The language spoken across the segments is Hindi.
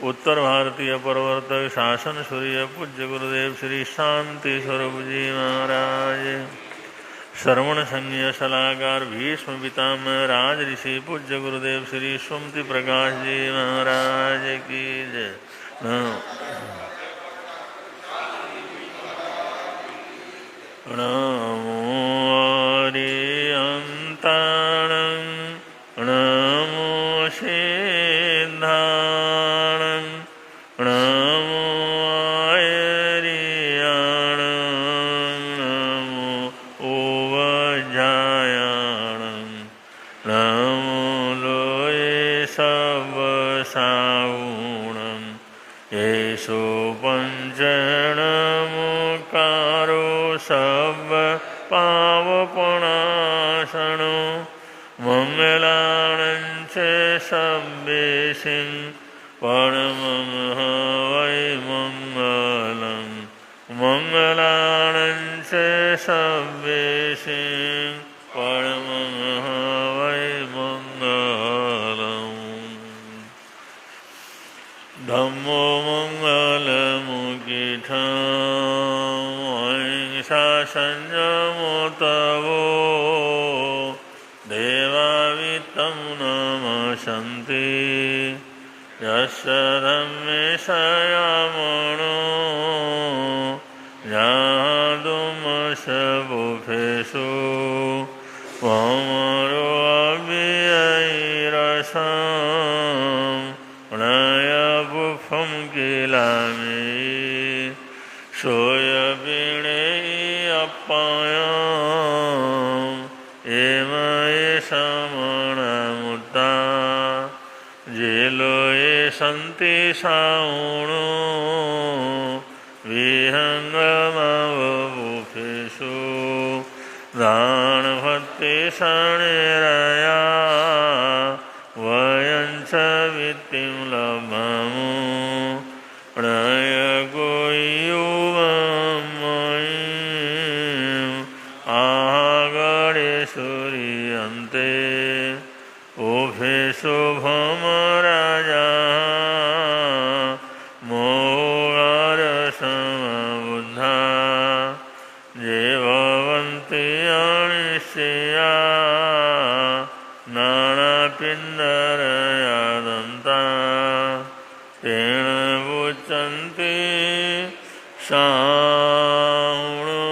उत्तर भारतीय प्रवर्तक शासन सूर्य पूज्य गुरुदेव श्री शांति स्वरूप जी महाराज। श्रवण संज्ञ सलाहकार भीष्म पितामह राज ऋषि पूज्य गुरुदेव श्री सुमति प्रकाश जी महाराज की जय। नमो अरिहन्ताणं नमो सिद्धाणं नमो आयर्याणं नमो उवज्जायाणं नमो लोये सवसावुणं येषु पञ्चणमुकारो सब पावपणासनो मंगलानं च सब्बेसिं परमं वै मंगलं मंगलानं च सब्बेसिं परमं वै मंगलम्। धम्मो मंगलमुखितं संयमो तवो देवावितं नमसन्ति यस्य धम्मे संयमनो जातुमसबुफेषु वमरो अव्ययैरसं नयबुफं किलामि सोयवीणे अप्पायम् एमये समणमुत्ता जेलोये सन्ति साउणो विहङ्गमवबुफेषु दानभक्ति शनिरया वयं च वित्तिं लभमु सूर्यन्ते शुभम राजा मोगारसमबुद्धा ये भवन्ति अनिश्चया नानापिण्डरयादन्ता तेन मुच्यन्ते साउणो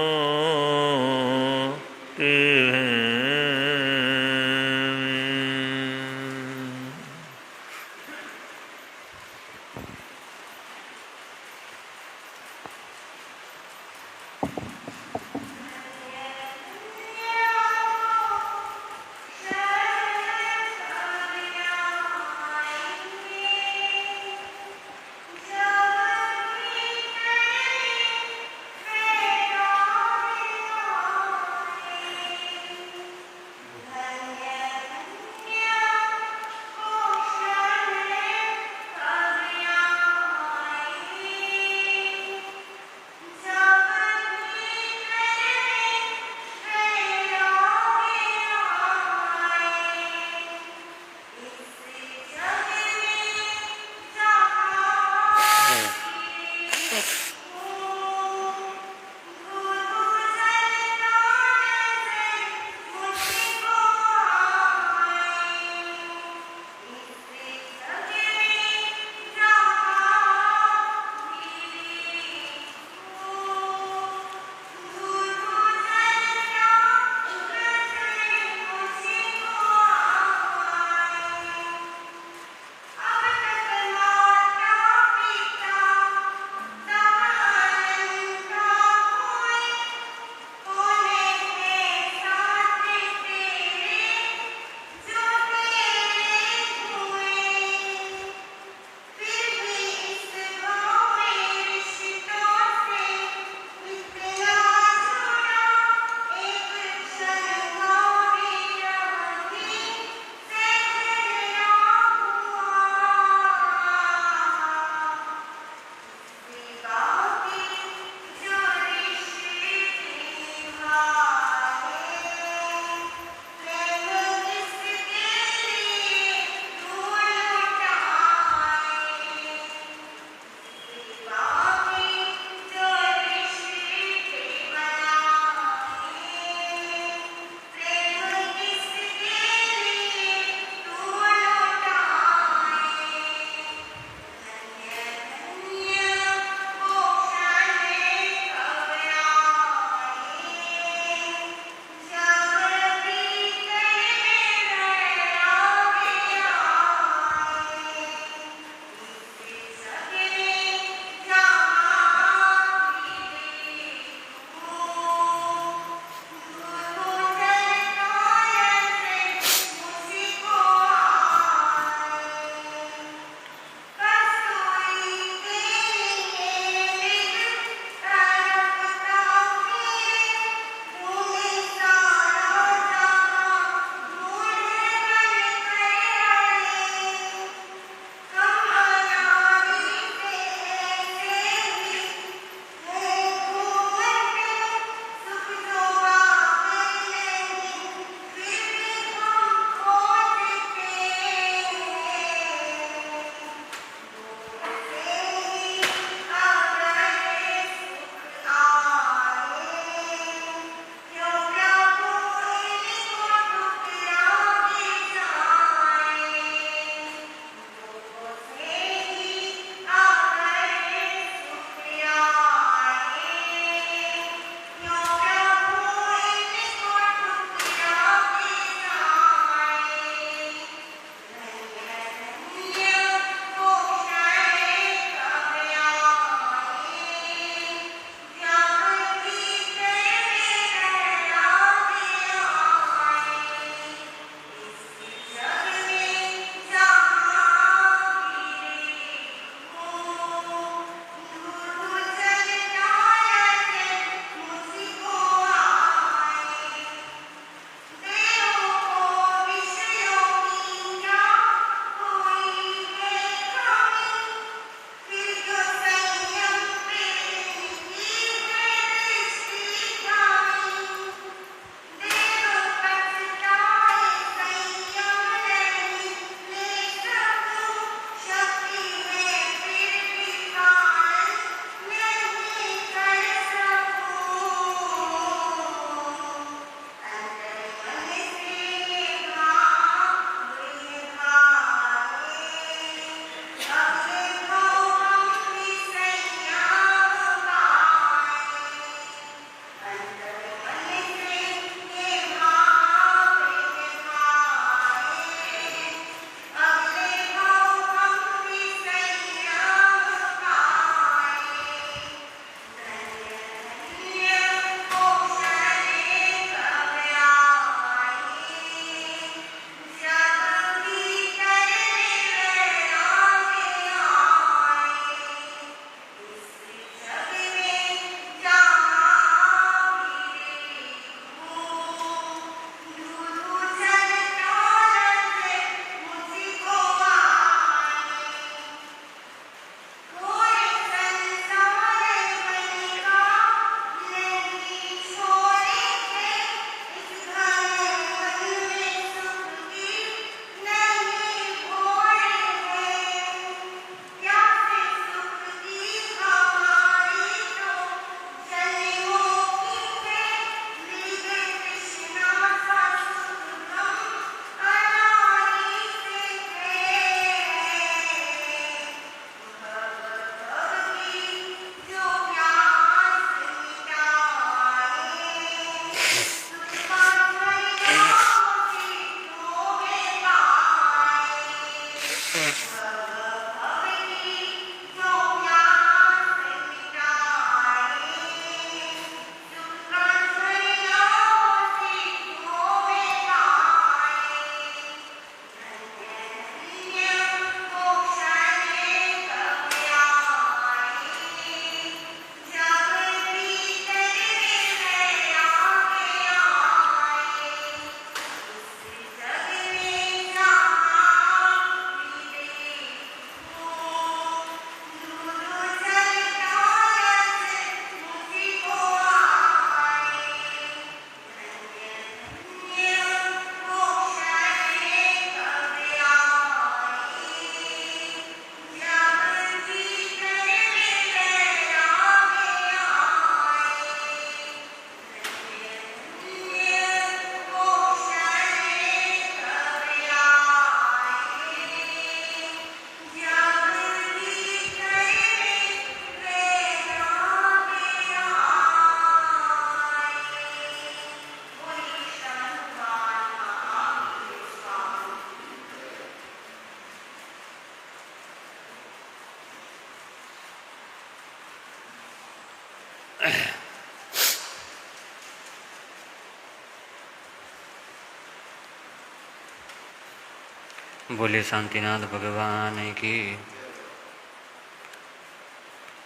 बोले शांतिनाथ भगवान की।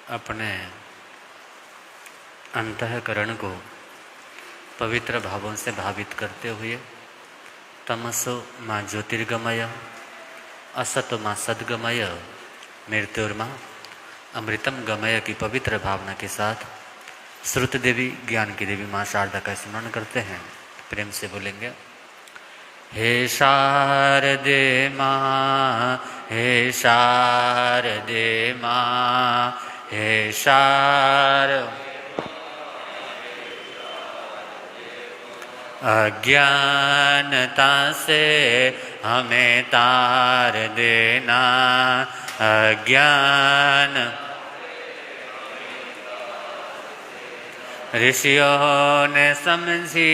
अपने अंतःकरण को पवित्र भावों से भावित करते हुए तमसो माँ ज्योतिर्गमय, असतो माँ सद्गमय, मृत्युर्मा अमृतम गमय की पवित्र भावना के साथ श्रुत देवी ज्ञान की देवी माँ शारदा का स्मरण करते हैं। प्रेम से बोलेंगे, हे शारदे माँ, हे शारदे माँ, हे अज्ञानता से हमें तार देना, अज्ञान ऋषियों ने समझी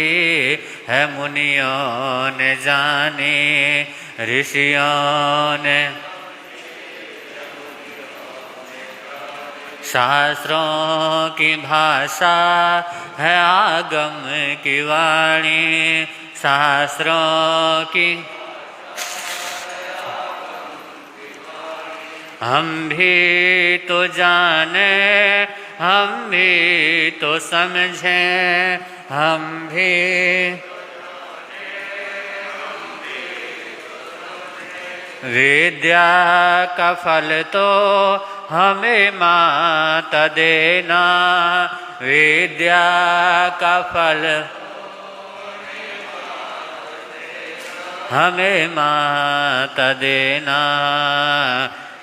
है, मुनियों ने जानी, ऋषियों ने शास्त्रों की भाषा है, आगम की वाणी, शास्त्रों की हम भी तो जाने, हम भी तो समझें, हम भी विद्या का फल तो हमें माता देना, विद्या का फल हमें माता देना।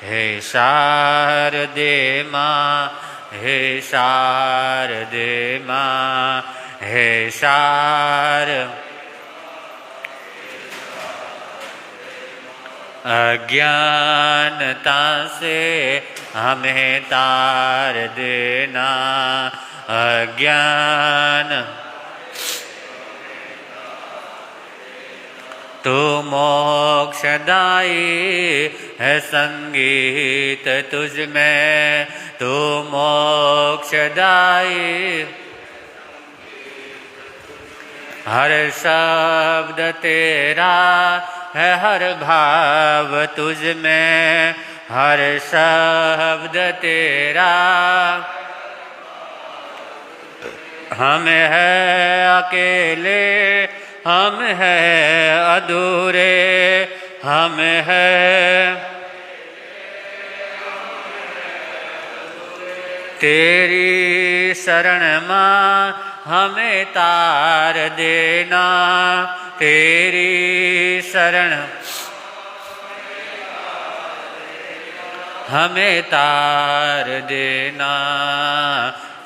हे शारदे माँ, हे शारदे माँ, हे अज्ञानता से हमें तार देना, अज्ञान तू मोक्षदायी है, संगीत तुझ में तू मोक्षदायी, हर शब्द तेरा है, हर भाव तुझ में, हर शब्द तेरा हम है अकेले, हम है अधूरे, हम है तेरी शरण माँ, हमें तार देना, तेरी शरण हमें तार देना।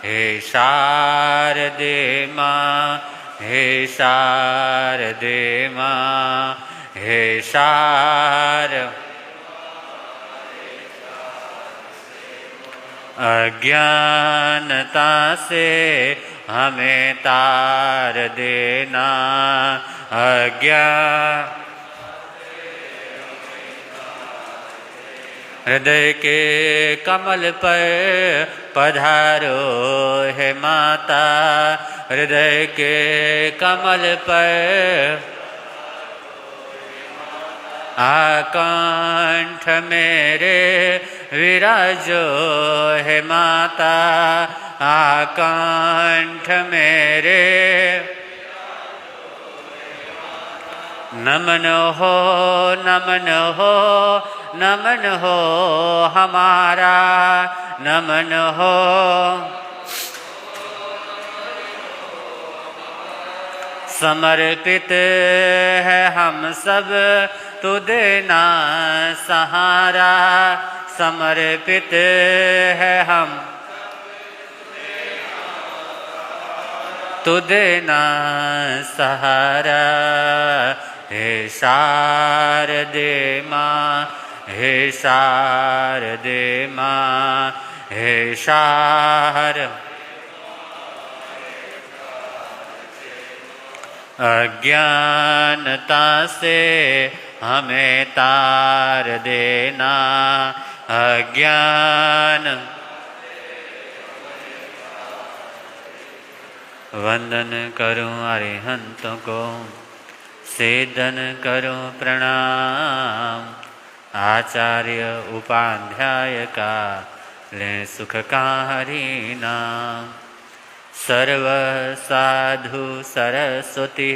हे शारदे माँ, हे शारदे माँ, हे अज्ञानता से हमें तार देना, हृदय के कमल पर पधारो है माता, हृदय के कमल पर आकंठ मेरे विराजो है माता, आकंठ मेरे नमन हो, नमन हो, नमन हो हमारा, नमन हो। समर्पित है हम सब तू देना सहारा, समर्पित है हम तू देना सहारा। हे शारदे माँ, हे शारदे माँ, हे शार अज्ञानता से हमें तार देना, अज्ञान वंदन करूं अरिहंतों को, सेदन करूं प्रणाम, आचार्य उपाध्याय का ले सुख का हरि नाम। सर्व साधु सरस्वती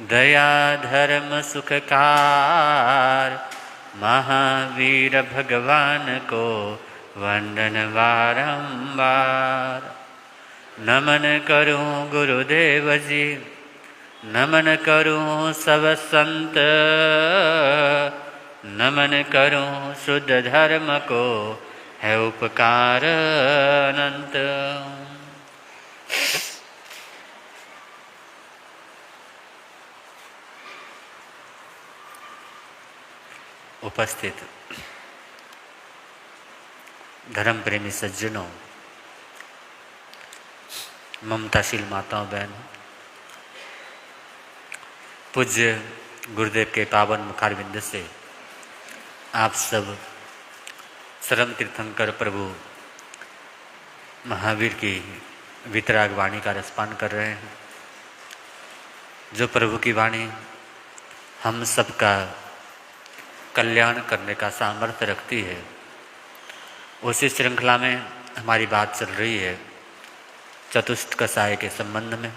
दया धर्म सुखकार, महावीर भगवान को वंदन बारंबार। नमन करूं गुरुदेव जी, नमन करूं सब संत, नमन करूं शुद्ध धर्म को है उपकार अनंत। उपस्थित धर्म प्रेमी सज्जनों, ममताशील माताओं बहनों, पूज्य गुरुदेव के पावन मुखारविंद से आप सब सरम तीर्थंकर प्रभु महावीर की वितराग वाणी का रसपान कर रहे हैं। जो प्रभु की वाणी हम सबका कल्याण करने का सामर्थ्य रखती है, उसी श्रृंखला में हमारी बात चल रही है चतुष्ट कसाय के संबंध में।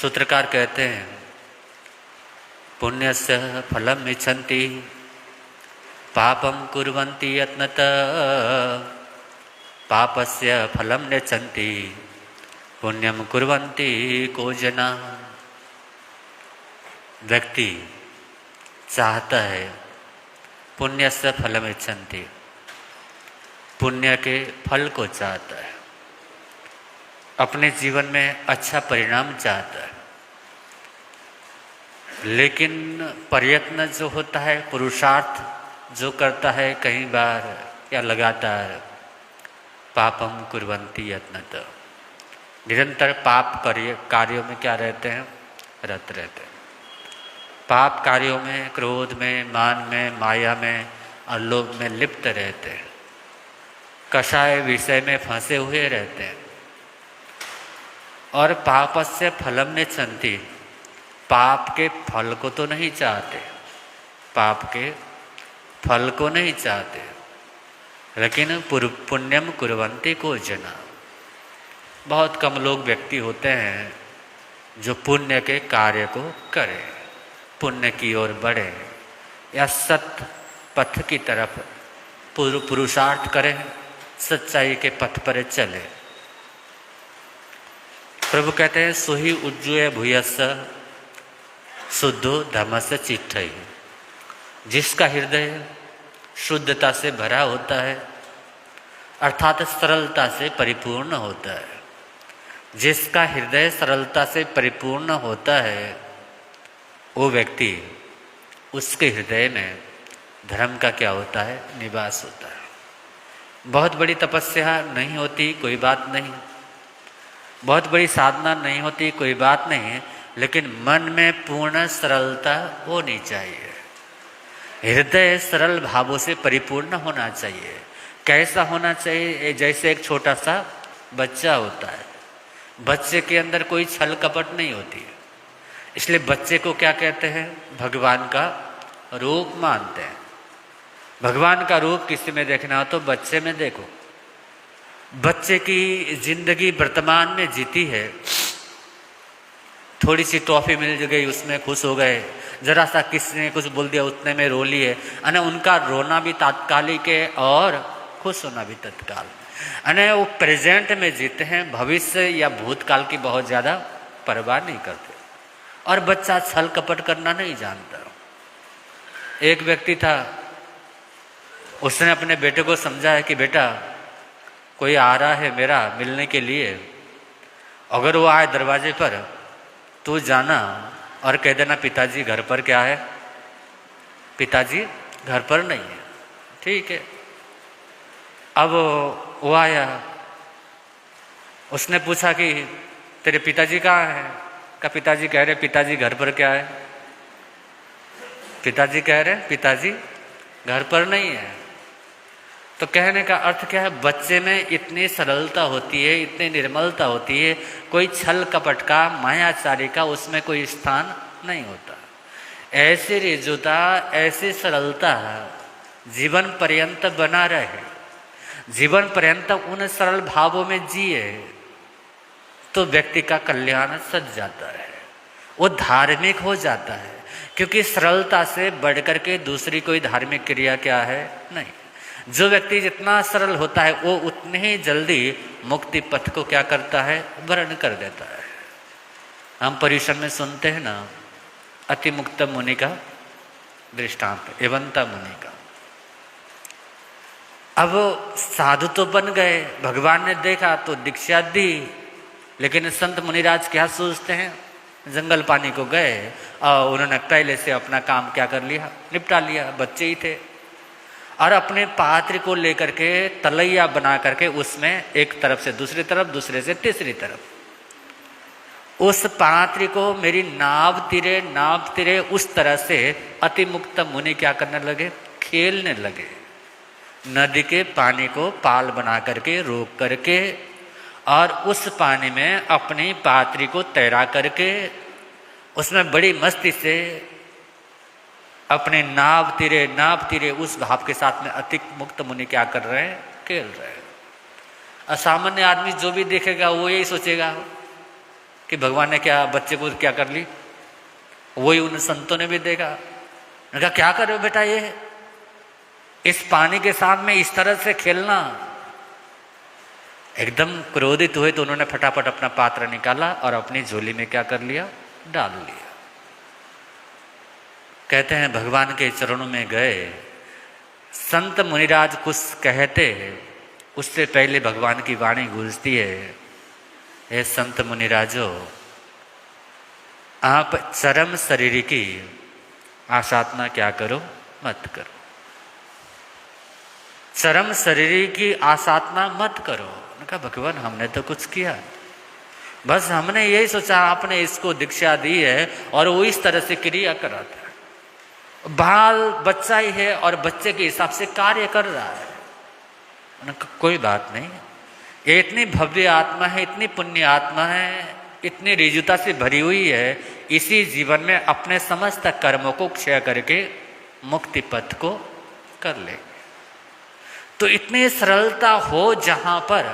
सूत्रकार कहते हैं, पुण्यस्य फलम इच्छन्ति पापम कुर्वन्ति यत्नतः, पापस्य फलम नेच्छन्ति पुण्यम कुर्वन्ति को जना। व्यक्ति चाहता है पुण्य से फलम इच्छन्ति, पुण्य के फल को चाहता है, अपने जीवन में अच्छा परिणाम चाहता है, लेकिन प्रयत्न जो होता है, पुरुषार्थ जो करता है कई बार या लगातार, पापम कुर्वन्ति यत्नतः, निरंतर पाप कार्यों में क्या रहते हैं, रत रहते हैं। पाप कार्यों में, क्रोध में, मान में, माया में और लोभ में लिप्त रहते हैं, कषाय विषय में फंसे हुए रहते हैं। और पापस्य फलम नेच्छन्ति, पाप के फल को तो नहीं चाहते, पाप के फल को नहीं चाहते, लेकिन पुण्यम कुर्वन्ति को जना। बहुत कम लोग व्यक्ति होते हैं जो पुण्य के कार्य को करें, पुण्य की ओर बढ़े या सत्य पथ की तरफ पुरुषार्थ करें, सच्चाई के पथ पर चले। प्रभु कहते हैं, सुहि उज्जूय भूयस्स शुद्धो धम्मस्य चित्तैः। जिसका हृदय शुद्धता से भरा होता है, अर्थात सरलता से परिपूर्ण होता है, जिसका हृदय सरलता से परिपूर्ण होता है, वो व्यक्ति, उसके हृदय में धर्म का क्या होता है, निवास होता है। बहुत बड़ी तपस्या नहीं होती, कोई बात नहीं, बहुत बड़ी साधना नहीं होती, कोई बात नहीं, लेकिन मन में पूर्ण सरलता होनी चाहिए। हृदय सरल भावों से परिपूर्ण होना चाहिए। कैसा होना चाहिए? जैसे एक छोटा सा बच्चा होता है, बच्चे के अंदर कोई छल कपट नहीं होती है, इसलिए बच्चे को क्या कहते हैं? भगवान का रूप मानते हैं। भगवान का रूप किसी में देखना हो तो बच्चे में देखो। बच्चे की जिंदगी वर्तमान में जीती है, थोड़ी सी टॉफी मिल गई उसमें खुश हो गए, जरा सा किसी ने कुछ बोल दिया उतने में रो लिए, अने उनका रोना भी तात्कालिक है और खुश होना भी तत्काल। अने वो प्रेजेंट में जीते हैं, भविष्य या भूतकाल की बहुत ज़्यादा परवाह नहीं करते। और बच्चा छल कपट करना नहीं जानता। एक व्यक्ति था, उसने अपने बेटे को समझाया कि बेटा कोई आ रहा है मेरा मिलने के लिए, अगर वो आए दरवाजे पर तो जाना और कह देना पिताजी घर पर क्या है, पिताजी घर पर नहीं है। ठीक है। अब वो आया, उसने पूछा कि तेरे पिताजी कहाँ हैं? का पिताजी कह रहे पिताजी घर पर क्या है, पिताजी कह रहे पिताजी घर पर नहीं है। तो कहने का अर्थ क्या है? बच्चे में इतनी सरलता होती है, इतनी निर्मलता होती है, कोई छल कपट का, मायाचारी का उसमें कोई स्थान नहीं होता। ऐसी रिजुता, ऐसी सरलता जीवन पर्यंत बना रहे, जीवन पर्यंत उन सरल भावों में जिए तो व्यक्ति का कल्याण सज जाता है, वो धार्मिक हो जाता है। क्योंकि सरलता से बढ़कर के दूसरी कोई धार्मिक क्रिया क्या है? नहीं। जो व्यक्ति जितना सरल होता है वो उतने ही जल्दी मुक्ति पथ को क्या करता है? वर्ण कर देता है। हम पर्यूषण में सुनते हैं ना, अति मुक्त मुनि का दृष्टांत, एवंता मुनि का। अब साधु तो बन गए, भगवान ने देखा तो दीक्षा दी, लेकिन संत मुनिराज क्या सोचते हैं? जंगल पानी को गए और उन्होंने पहले से अपना काम क्या कर लिया? निपटा लिया। बच्चे ही थे और अपने पात्र को लेकर के तलैया बना करके उसमें एक तरफ से दूसरी तरफ, दूसरे से तीसरी तरफ उस पात्र को मेरी नाव तिरे उस तरह से अति मुक्त मुनि क्या करने लगे? खेलने लगे। नदी के पानी को पाल बना करके रोक करके और उस पानी में अपनी पात्री को तैरा करके उसमें बड़ी मस्ती से अपने नाव तिरे उस भाव के साथ में अति मुक्त मुनि क्या कर रहे हैं? खेल रहे हैं। असामान्य आदमी जो भी देखेगा वो यही सोचेगा कि भगवान ने क्या बच्चे को क्या कर ली। वही उन संतों ने भी देखा, कहा क्या कर रहे हो बेटा, ये इस पानी के साथ में इस तरह से खेलना। एकदम क्रोधित हुए तो उन्होंने फटाफट अपना पात्र निकाला और अपनी झोली में क्या कर लिया? डाल लिया। कहते हैं भगवान के चरणों में गए, संत मुनिराज कुछ कहते हैं उससे पहले भगवान की वाणी गूंजती है, हे संत मुनिराजो, आप चरम शरीर की आसाधना क्या करो? मत करो। चरम शरीर की आसाधना मत करो। उनका भगवान हमने तो कुछ किया, बस हमने यही सोचा आपने इसको दीक्षा दी है और वो इस तरह से क्रिया कराता है। बाल बच्चा ही है और बच्चे के हिसाब से कार्य कर रहा है। उनका कोई बात नहीं, ये इतनी भव्य आत्मा है, इतनी पुण्य आत्मा है, इतनी रिजुता से भरी हुई है, इसी जीवन में अपने समस्त कर्मों को क्षय करके मुक्ति पथ को कर ले। तो इतनी सरलता हो जहां पर,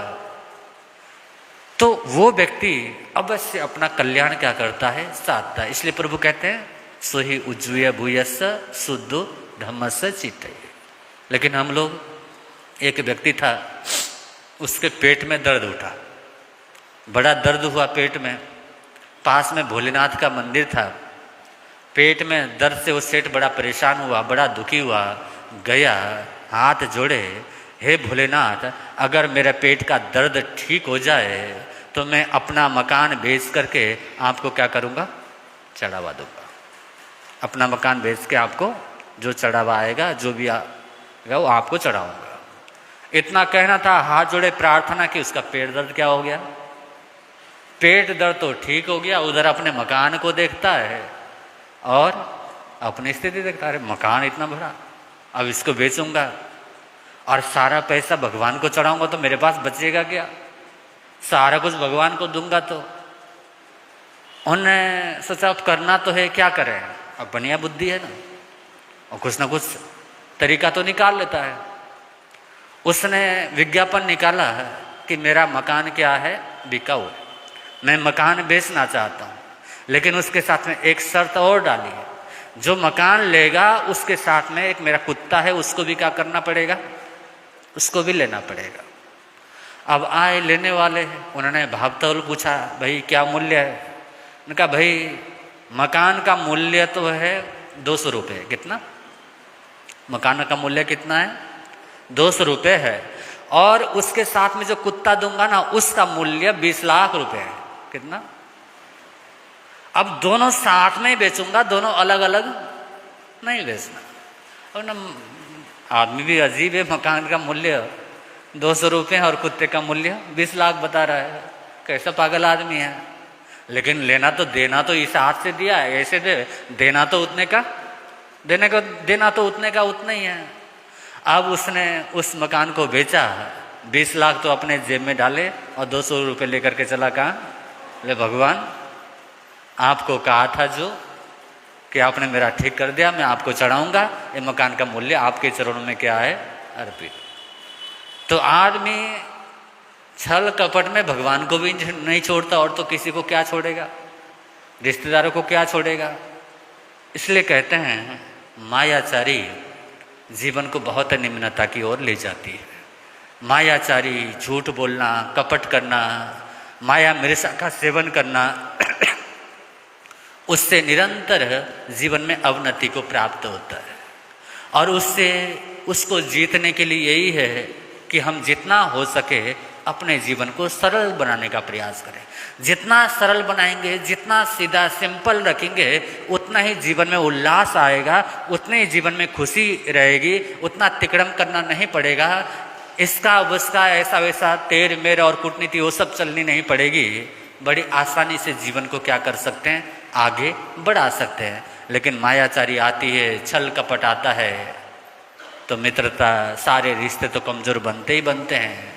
तो वो व्यक्ति अवश्य अपना कल्याण क्या करता है? साधता है। इसलिए प्रभु कहते हैं सोहि उज्जूय भूयस्स शुद्धो धम्मस्य चित्तये। लेकिन हम लोग, एक व्यक्ति था, उसके पेट में दर्द उठा, बड़ा दर्द हुआ पेट में, पास में भोलेनाथ का मंदिर था, पेट में दर्द से वो सेठ बड़ा परेशान हुआ, बड़ा दुखी हुआ, गया हाथ जोड़े, हे भोलेनाथ, अगर मेरे पेट का दर्द ठीक हो जाए तो मैं अपना मकान बेच करके आपको क्या करूँगा? चढ़ावा दूंगा। अपना मकान बेच के आपको जो चढ़ावा आएगा, जो भी आएगा वो आपको चढ़ाऊंगा। इतना कहना था, हाथ जोड़े प्रार्थना की, उसका पेट दर्द क्या हो गया? पेट दर्द तो ठीक हो गया, उधर अपने मकान को देखता है और अपनी स्थिति देखता, अरे मकान इतना बड़ा, अब इसको बेचूंगा और सारा पैसा भगवान को चढ़ाऊंगा तो मेरे पास बचेगा क्या? सारा कुछ भगवान को दूंगा तो। उन्हें सोचा अब करना तो है, क्या करें, अब बढ़िया बुद्धि है ना, और कुछ ना कुछ तरीका तो निकाल लेता है। उसने विज्ञापन निकाला कि मेरा मकान क्या है, बिकाऊ, मैं मकान बेचना चाहता हूँ, लेकिन उसके साथ में एक शर्त और डाली है, जो मकान लेगा उसके साथ में एक मेरा कुत्ता है, उसको भी क्या करना पड़ेगा, उसको भी लेना पड़ेगा। अब आए लेने वाले, उन्होंने भावतौल पूछा, भाई क्या मूल्य है? उन्होंने कहा भाई मकान का मूल्य तो है 200 रुपये। कितना? मकान का मूल्य कितना है? 200 रुपये है, और उसके साथ में जो कुत्ता दूंगा ना उसका मूल्य 20 लाख रुपए है। कितना? अब दोनों साथ में ही बेचूंगा, दोनों अलग अलग नहीं बेचना। अब ना आदमी भी अजीब है, मकान का मूल्य 200 रुपये और कुत्ते का मूल्य 20 लाख बता रहा है, कैसा पागल आदमी है। लेकिन लेना तो, देना तो इस हाथ से दिया है, ऐसे दे, देना तो उतने का, देना तो उतने का उतना ही है। अब उसने उस मकान को बेचा, 20 लाख तो अपने जेब में डाले और 200 रुपये लेकर के चला। कहाँ? ले भगवान, आपको कहा था जो कि आपने मेरा ठीक कर दिया, मैं आपको चढ़ाऊंगा, ये मकान का मूल्य आपके चरणों में क्या है, अर्पित। तो आदमी छल कपट में भगवान को भी नहीं छोड़ता, और तो किसी को क्या छोड़ेगा, रिश्तेदारों को क्या छोड़ेगा। इसलिए कहते हैं मायाचारी जीवन को बहुत निम्नता की ओर ले जाती है। मायाचारी, झूठ बोलना, कपट करना, माया मृषा का सेवन करना, उससे निरंतर जीवन में अवनति को प्राप्त होता है। और उससे उसको जीतने के लिए यही है कि हम जितना हो सके अपने जीवन को सरल बनाने का प्रयास करें। जितना सरल बनाएंगे, जितना सीधा सिंपल रखेंगे, उतना ही जीवन में उल्लास आएगा, उतने ही जीवन में खुशी रहेगी, उतना तिकड़म करना नहीं पड़ेगा। इसका उसका ऐसा वैसा तेर मेर और कूटनीति वो सब चलनी नहीं पड़ेगी। बड़ी आसानी से जीवन को क्या कर सकते हैं, आगे बढ़ा सकते हैं। लेकिन मायाचारी आती है, छल कपट आता है, तो मित्रता, सारे रिश्ते तो कमजोर बनते ही बनते हैं।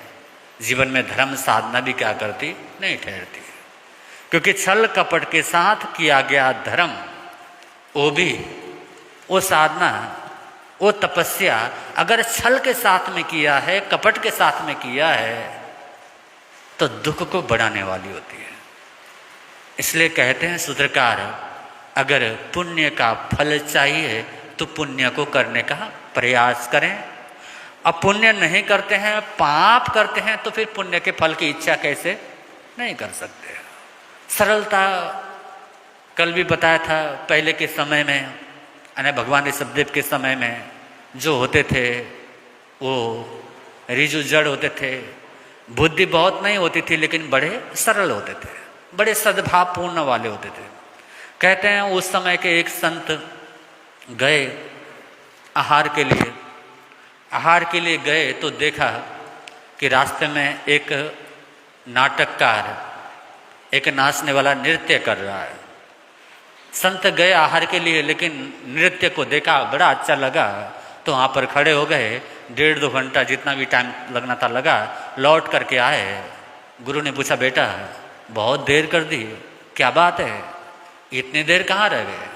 जीवन में धर्म साधना भी क्या करती, नहीं ठहरती, क्योंकि छल कपट के साथ किया गया धर्म, वो साधना, वो तपस्या अगर छल के साथ में किया है, कपट के साथ में किया है, तो दुख को बढ़ाने वाली होती है। इसलिए कहते हैं सूत्रकार, अगर पुण्य का फल चाहिए तो पुण्य को करने का प्रयास करें। अब पुण्य नहीं करते हैं, पाप करते हैं, तो फिर पुण्य के फल की इच्छा कैसे नहीं कर सकते। सरलता कल भी बताया था, पहले के समय में, यानी भगवान ऋषभदेव के समय में जो होते थे वो रिजु जड़ होते थे, बुद्धि बहुत नहीं होती थी, लेकिन बड़े सरल होते थे, बड़े सद्भावपूर्ण वाले होते थे। कहते हैं उस समय के एक संत गए आहार के लिए गए, तो देखा कि रास्ते में एक नाटककार, एक नाचने वाला नृत्य कर रहा है। संत गए आहार के लिए, लेकिन नृत्य को देखा, बड़ा अच्छा लगा, तो वहाँ पर खड़े हो गए। 1.5-2 घंटा जितना भी टाइम लगना था लगा, लौट करके आए। गुरु ने पूछा, बेटा बहुत देर कर दी, क्या बात है, इतनी देर कहाँ रह गए?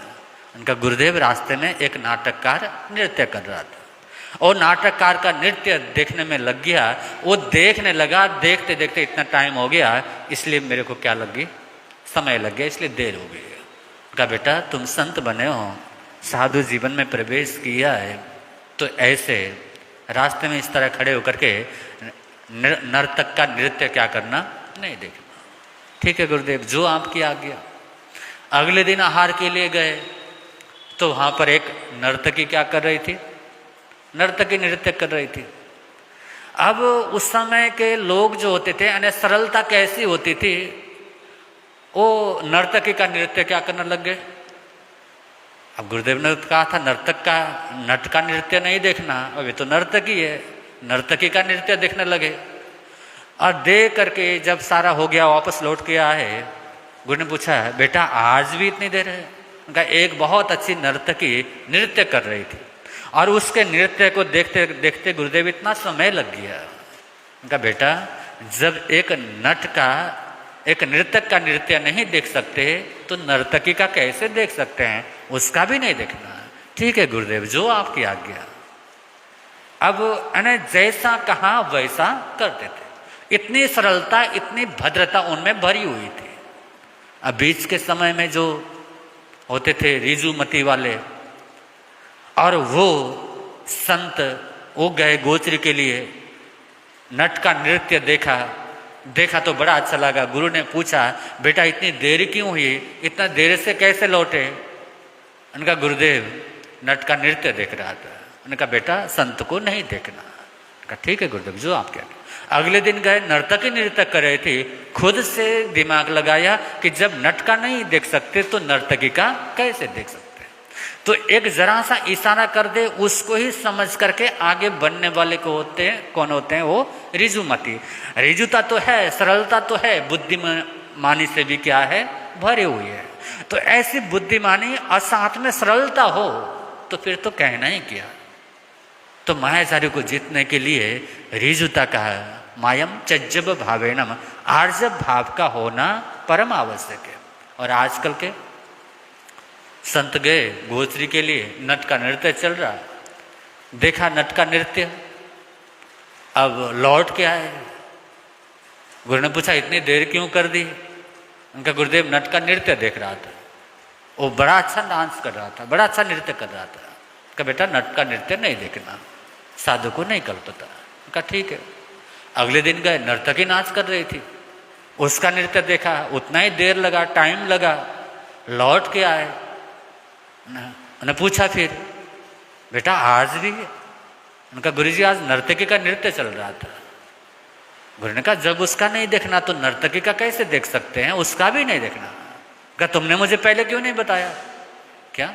उनका, गुरुदेव रास्ते में एक नाटककार नृत्य कर रहा था, और नाटककार का नृत्य देखने में लग गया। वो देखने लगा, देखते देखते इतना टाइम हो गया, इसलिए मेरे को क्या लग गई, समय लग गया, इसलिए देर हो गई। कहा, बेटा तुम संत बने हो, साधु जीवन में प्रवेश किया है, तो ऐसे रास्ते में इस तरह खड़े होकर के नर्तक का नृत्य क्या करना नहीं देखना। ठीक है गुरुदेव, जो आपकी आज्ञा। अगले दिन आहार के लिए गए, तो वहाँ पर एक नर्तकी क्या कर रही थी, नर्तकी नृत्य कर रही थी। अब उस समय के लोग जो होते थे, यानी सरलता कैसी होती थी, वो नर्तकी का नृत्य क्या करने लग गए। अब गुरुदेव ने कहा था नर्तक का, नट का नृत्य नहीं देखना, अभी तो नर्तकी है, नर्तकी का नृत्य देखने लगे। और देख करके जब सारा हो गया, वापस लौट के आए, गुरु ने पूछा, बेटा आज भी इतनी देर है? उनका एक बहुत अच्छी नर्तकी नृत्य कर रही थी और उसके नृत्य को देखते देखते गुरुदेव इतना समय लग गया। उनका बेटा, जब एक नर्तक का नृत्य नहीं देख सकते तो नर्तकी का कैसे देख सकते हैं, उसका भी नहीं देखना। ठीक है गुरुदेव, जो आपकी आज्ञा। अब जैसा कहा वैसा करते थे। इतनी सरलता, इतनी भद्रता उनमें भरी हुई थी। अब बीच के समय में जो होते थे रिजुमती वाले, और वो संत वो गए गोचरी के लिए, नट का नृत्य देखा तो बड़ा अच्छा लगा। गुरु ने पूछा, बेटा इतनी देर क्यों हुई, इतना देर से कैसे लौटे? उनका गुरुदेव नट का नृत्य देख रहा था। उनका बेटा संत को नहीं देखना। उनका ठीक है गुरुदेव, जो आप क्या। अगले दिन गए, नर्तकी नृत्य कर रहे थे। खुद से दिमाग लगाया कि जब नट का नहीं देख सकते तो नर्तकी का कैसे देख सकते। तो एक जरा सा इशारा कर दे, उसको ही समझ करके आगे बढ़ने वाले को होते हैं, कौन होते हैं? वो रिजुमती। रिजुता तो है, सरलता तो है, बुद्धिमानी से भी क्या है, भरे हुए है। तो ऐसी बुद्धिमानी और साथ में सरलता हो तो फिर तो कहना ही क्या। तो मायाचार्य को जीतने के लिए रिजुता का मायम चज्जब भावेनम, आर्जव भाव का होना परम आवश्यक है। और आजकल के संत गए गोचरी के लिए, नट का नृत्य चल रहा, देखा नट का नृत्य, अब लौट के आए। गुरु ने पूछा इतनी देर क्यों कर दी? उनका गुरुदेव नट का नृत्य देख रहा था, वो बड़ा अच्छा डांस कर रहा था, बड़ा अच्छा नृत्य कर रहा था। उनका बेटा नट का नृत्य नहीं देखना, साधु को नहीं कल्पता। उनका ठीक है। अगले दिन गए, नर्तकी नाच कर रही थी, उसका नृत्य देखा, उतना ही देर लगा, टाइम लगा, लौट के आए। उन्होंने पूछा फिर, बेटा आज भी? उनका गुरुजी आज नर्तकी का नृत्य चल रहा था। गुरु ने कहा जब उसका नहीं देखना तो नर्तकी का कैसे देख सकते हैं, उसका भी नहीं देखना। कहा तुमने मुझे पहले क्यों नहीं बताया? क्या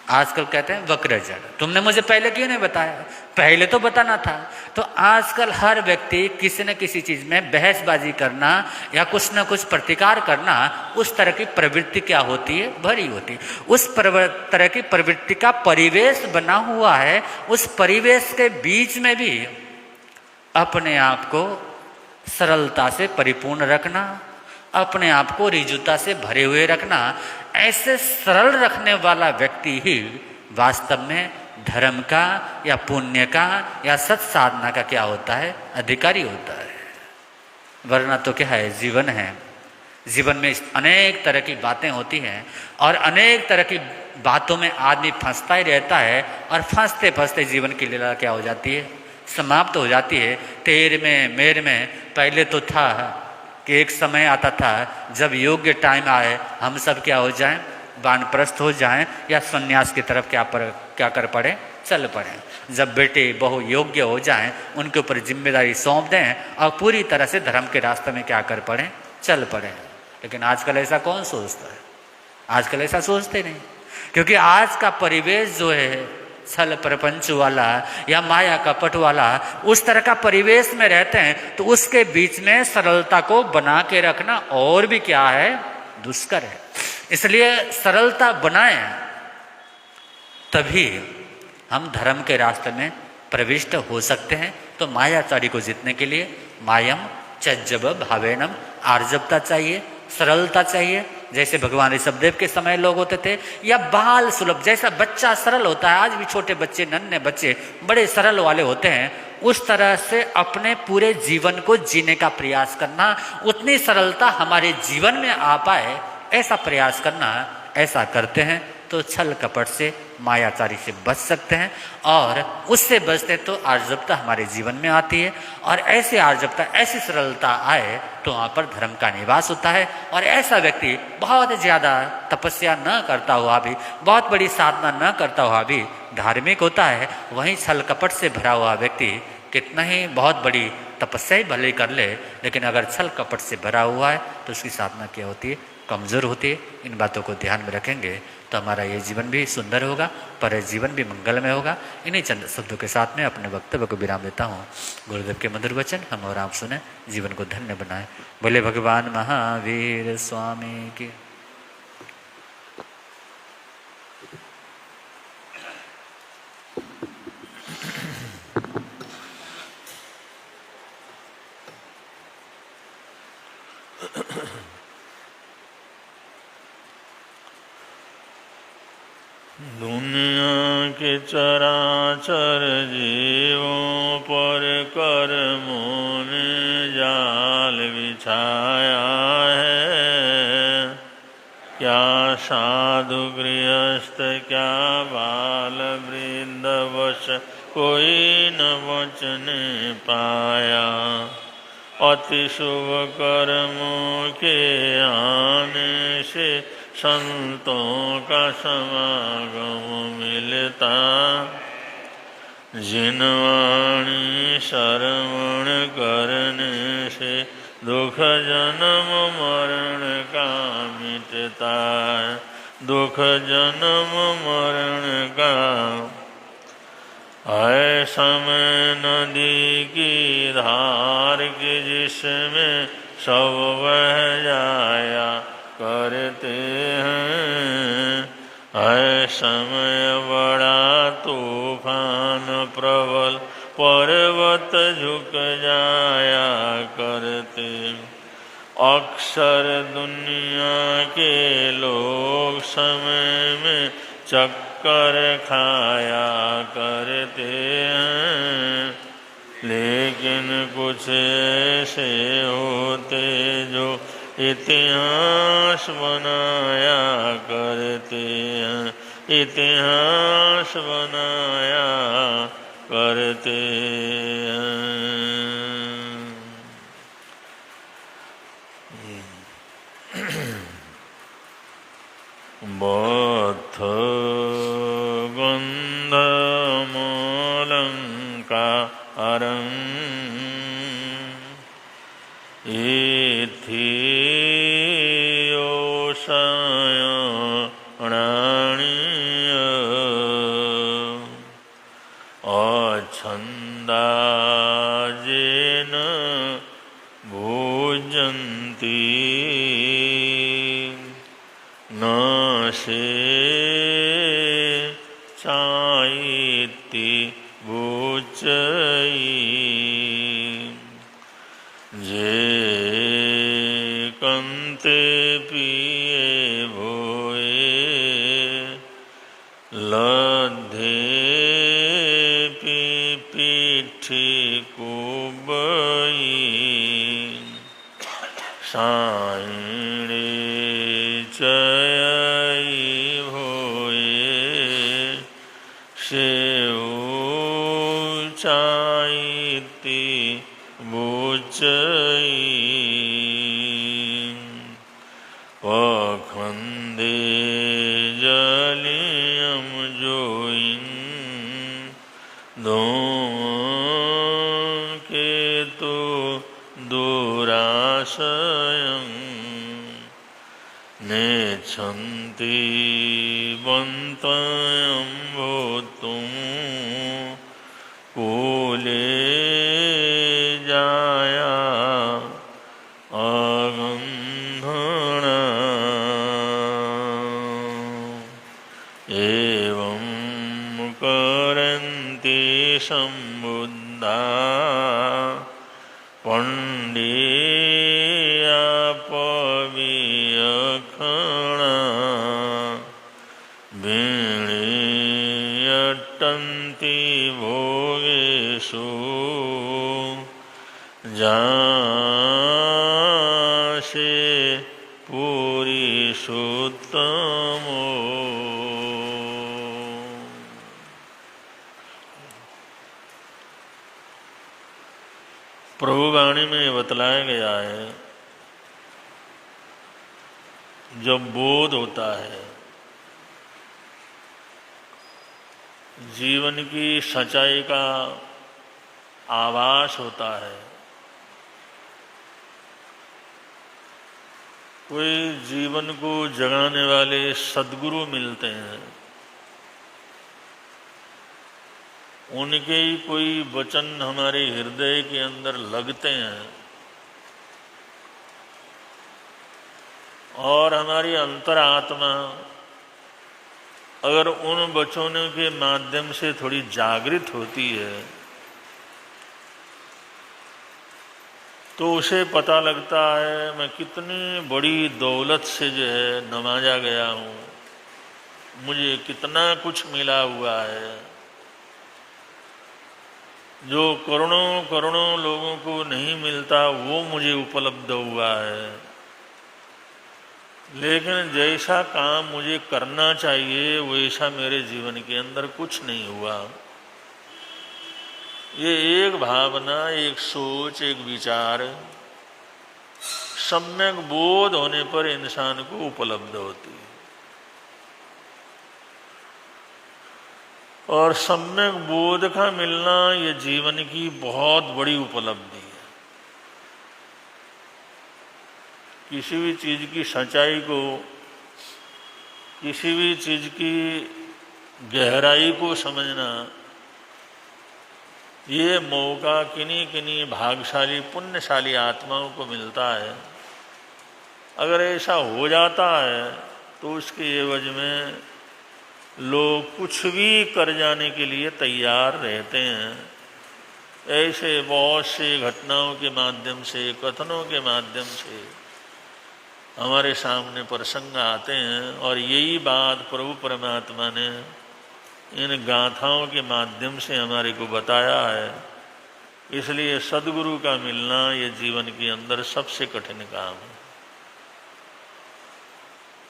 आजकल कहते हैं वक्र जड़, तुमने मुझे पहले क्यों नहीं बताया? पहले तो बताना था। तो आजकल हर व्यक्ति किसी न किसी चीज में बहसबाजी करना या कुछ न कुछ प्रतिकार करना, उस तरह की प्रवृत्ति क्या होती है, भरी होती। उस तरह की प्रवृत्ति का परिवेश बना हुआ है। उस परिवेश के बीच में भी अपने आप को सरलता से परिपूर्ण रखना, अपने आप को रिजुता से भरे हुए रखना, ऐसे सरल रखने वाला व्यक्ति ही वास्तव में धर्म का या पुण्य का या सत साधना का क्या होता है, अधिकारी होता है। वरना तो क्या है, जीवन है, जीवन में अनेक तरह की बातें होती हैं और अनेक तरह की बातों में आदमी फंसता ही रहता है और फंसते फंसते जीवन की लीला क्या हो जाती है, समाप्त हो जाती है। तेर में मेर में पहले तो था कि एक समय आता था जब योग्य टाइम आए हम सब क्या हो जाएं, वानप्रस्थ हो जाएं या सन्यास की तरफ क्या कर पड़े, चल पड़े। जब बेटे बहु योग्य हो जाएं, उनके ऊपर जिम्मेदारी सौंप दें और पूरी तरह से धर्म के रास्ते में क्या कर पड़े, चल पड़े। लेकिन आजकल ऐसा कौन सोचता है? आजकल ऐसा सोचते नहीं, क्योंकि आज का परिवेश जो है छल प्रपंच वाला या माया कपट वाला, उस तरह का परिवेश में रहते हैं। तो उसके बीच में सरलता को बना के रखना और भी क्या है, दुष्कर है। इसलिए सरलता बनाएं, तभी हम धर्म के रास्ते में प्रविष्ट हो सकते हैं। तो मायाचारी को जीतने के लिए मायम चज्जब भावेनम, आर्जवता चाहिए, सरलता चाहिए। जैसे भगवान ऋषभदेव के समय लोग होते थे, या बाल सुलभ, जैसा बच्चा सरल होता है, आज भी छोटे बच्चे, नन्हे बच्चे बड़े सरल वाले होते हैं, उस तरह से अपने पूरे जीवन को जीने का प्रयास करना, उतनी सरलता हमारे जीवन में आ पाए ऐसा प्रयास करना। ऐसा करते हैं तो छल कपट से, मायाचारी से बच सकते हैं, और उससे बचते तो आर्जवता हमारे जीवन में आती है। और ऐसी आर्जवता, ऐसी सरलता आए तो वहाँ पर धर्म का निवास होता है। और ऐसा व्यक्ति बहुत ज़्यादा तपस्या न करता हुआ भी, बहुत बड़ी साधना न करता हुआ भी धार्मिक होता है। वहीं छल कपट से भरा हुआ व्यक्ति कितना ही बहुत बड़ी तपस्या ही भले कर ले, लेकिन अगर छल कपट से भरा हुआ है तो उसकी साधना क्या होती है, कमज़ोर होती है। इन बातों को ध्यान में रखेंगे तो हमारा ये जीवन भी सुंदर होगा, पर जीवन भी मंगलमय होगा। इन्हीं चंद शब्दों के साथ में अपने वक्तव्य को विराम देता हूँ। गुरुदेव के मधुर वचन हम और आप सुने, जीवन को धन्य बनाए। बोले भगवान महावीर स्वामी की। चराचर जीवों पर कर्मों ने जाल बिछाया है। क्या साधु गृहस्थ क्या बाल वृंद वश कोई न बचने पाया। अति शुभ कर्मों के आने से संतों का समागम मिलता। जिन वाणी श्रवण करने से दुख जन्म मरण का मिटता है। दुख जन्म मरण का ऐसा में नदी की धार की जिसमें सब बह जाया करते हैं। ऐसा में बड़ा तूफान प्रबल पर्वत झुक जाया करते। अक्सर दुनिया के लोग समय में चक्कर खाया करते हैं। लेकिन कुछ ऐसे होते जो इतिहास बनाया करते हैं। इतिहास बनाया करते हैं। बथ गंधमूलंकारं इथियोषायणानि अच्छन्दाजेन भुजन्ति न से चाइति भुचई। जे कंते पिए भोए लद्धे पीठी कुबई। साइणे चयई भोए सेऊ चाइति बुचई। पखंदे जलियम जोइन दों के तो दुराशयं नेच्छन्ति बन्तयं भूतुं कूले जाया अगन्धना। एवं करन्ति सम्बुद्धा पंडिया पवियखणा। विनियट्टन्ति भोगेषु जासे पुरुषोत्तमो। प्रभु वाणी में बतलाया गया है जब बोध होता है जीवन की सच्चाई का आभास होता है। कोई जीवन को जगाने वाले सद्गुरु मिलते हैं। उनके ही कोई वचन हमारे हृदय के अंदर लगते हैं और हमारी अंतरात्मा अगर उन वचनों के माध्यम से थोड़ी जागृत होती है तो उसे पता लगता है मैं कितनी बड़ी दौलत से जो है नवाजा गया हूँ, मुझे कितना कुछ मिला हुआ है। जो करोड़ों करोड़ों लोगों को नहीं मिलता वो मुझे उपलब्ध हुआ है। लेकिन जैसा काम मुझे करना चाहिए वैसा मेरे जीवन के अंदर कुछ नहीं हुआ। ये एक भावना, एक सोच, एक विचार सम्यक बोध होने पर इंसान को उपलब्ध होती है। और सम्यक बोध का मिलना ये जीवन की बहुत बड़ी उपलब्धि है। किसी भी चीज की सच्चाई को, किसी भी चीज की गहराई को समझना, ये मौका किन्हीं किन्हीं भाग्यशाली पुण्यशाली आत्माओं को मिलता है। अगर ऐसा हो जाता है तो उसके एवज में लोग कुछ भी कर जाने के लिए तैयार रहते हैं। ऐसे बहुत से घटनाओं के माध्यम से, कथनों के माध्यम से हमारे सामने प्रसंग आते हैं। और यही बात प्रभु परमात्मा ने इन गाथाओं के माध्यम से हमारे को बताया है। इसलिए सद्गुरु का मिलना ये जीवन के अंदर सबसे कठिन काम है।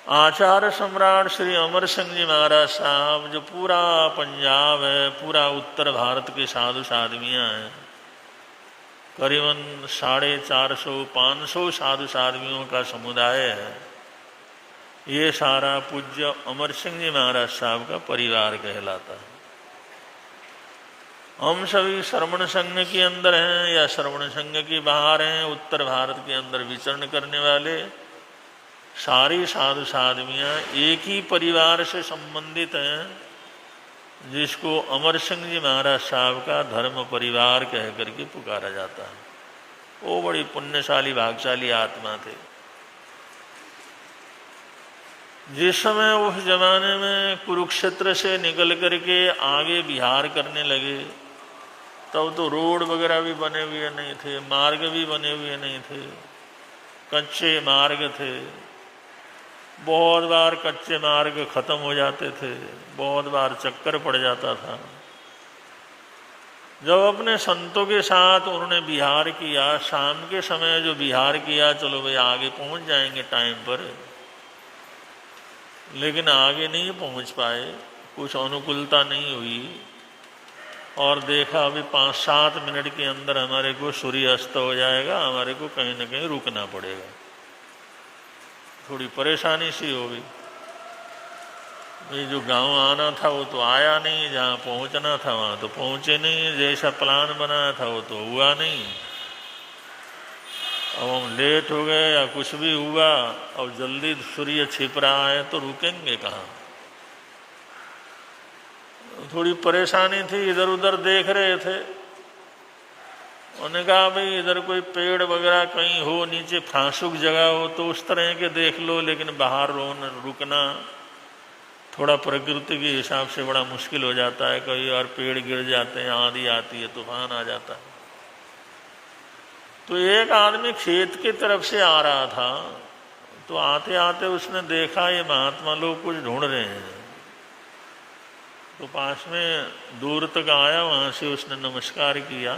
आचार्य सम्राट श्री अमर सिंह जी महाराज साहब, जो पूरा पंजाब है, पूरा उत्तर भारत के साधु साध्वियाँ हैं, करीबन 450-500 साधु साध्वियों का समुदाय है। ये सारा पूज्य अमर सिंह जी महाराज साहब का परिवार कहलाता है। हम सभी श्रवण संघ के अंदर हैं या श्रवण संघ के बाहर हैं, उत्तर भारत के अंदर विचरण करने वाले सारी साधु साध्वियाँ एक ही परिवार से संबंधित हैं, जिसको अमर सिंह जी महाराज साहब का धर्म परिवार कह करके पुकारा जाता है। वो बड़ी पुण्यशाली भाग्यशाली आत्मा थे। जिस समय उस जमाने में कुरुक्षेत्र से निकल करके आगे बिहार करने लगे, तब तो रोड वगैरह भी बने हुए नहीं थे, मार्ग भी बने हुए नहीं थे, कच्चे मार्ग थे। बहुत बार कच्चे मार्ग खत्म हो जाते थे, बहुत बार चक्कर पड़ जाता था। जब अपने संतों के साथ उन्होंने बिहार किया, शाम के समय जो बिहार किया, चलो भाई आगे पहुंच जाएंगे टाइम पर, लेकिन आगे नहीं पहुंच पाए, कुछ अनुकूलता नहीं हुई। और देखा अभी 5-7 मिनट के अंदर हमारे को सूर्य अस्त हो जाएगा, हमारे को कहीं ना कहीं रुकना पड़ेगा। थोड़ी परेशानी सी हो गई। ये जो गांव आना था वो तो आया नहीं, जहाँ पहुंचना था वहाँ तो पहुंचे नहीं, जैसा प्लान बनाया था वो तो हुआ नहीं। अब हम लेट हो गए या कुछ भी हुआ, अब जल्दी सूर्य छिप रहा है तो रुकेंगे कहाँ। थोड़ी परेशानी थी, इधर उधर देख रहे थे। उन्होंने कहा भाई इधर कोई पेड़ वगैरह कहीं हो, नीचे फांसुक जगह हो तो उस तरह के देख लो, लेकिन बाहर रुकना थोड़ा प्रकृति के हिसाब से बड़ा मुश्किल हो जाता है। कई बार पेड़ गिर जाते हैं, आंधी आती है, तूफान आ जाता है। तो एक आदमी खेत की तरफ से आ रहा था, तो आते आते उसने देखा ये महात्मा लोग कुछ ढूंढ रहे हैं। तो पास में दूर तक आया, वहां से उसने नमस्कार किया।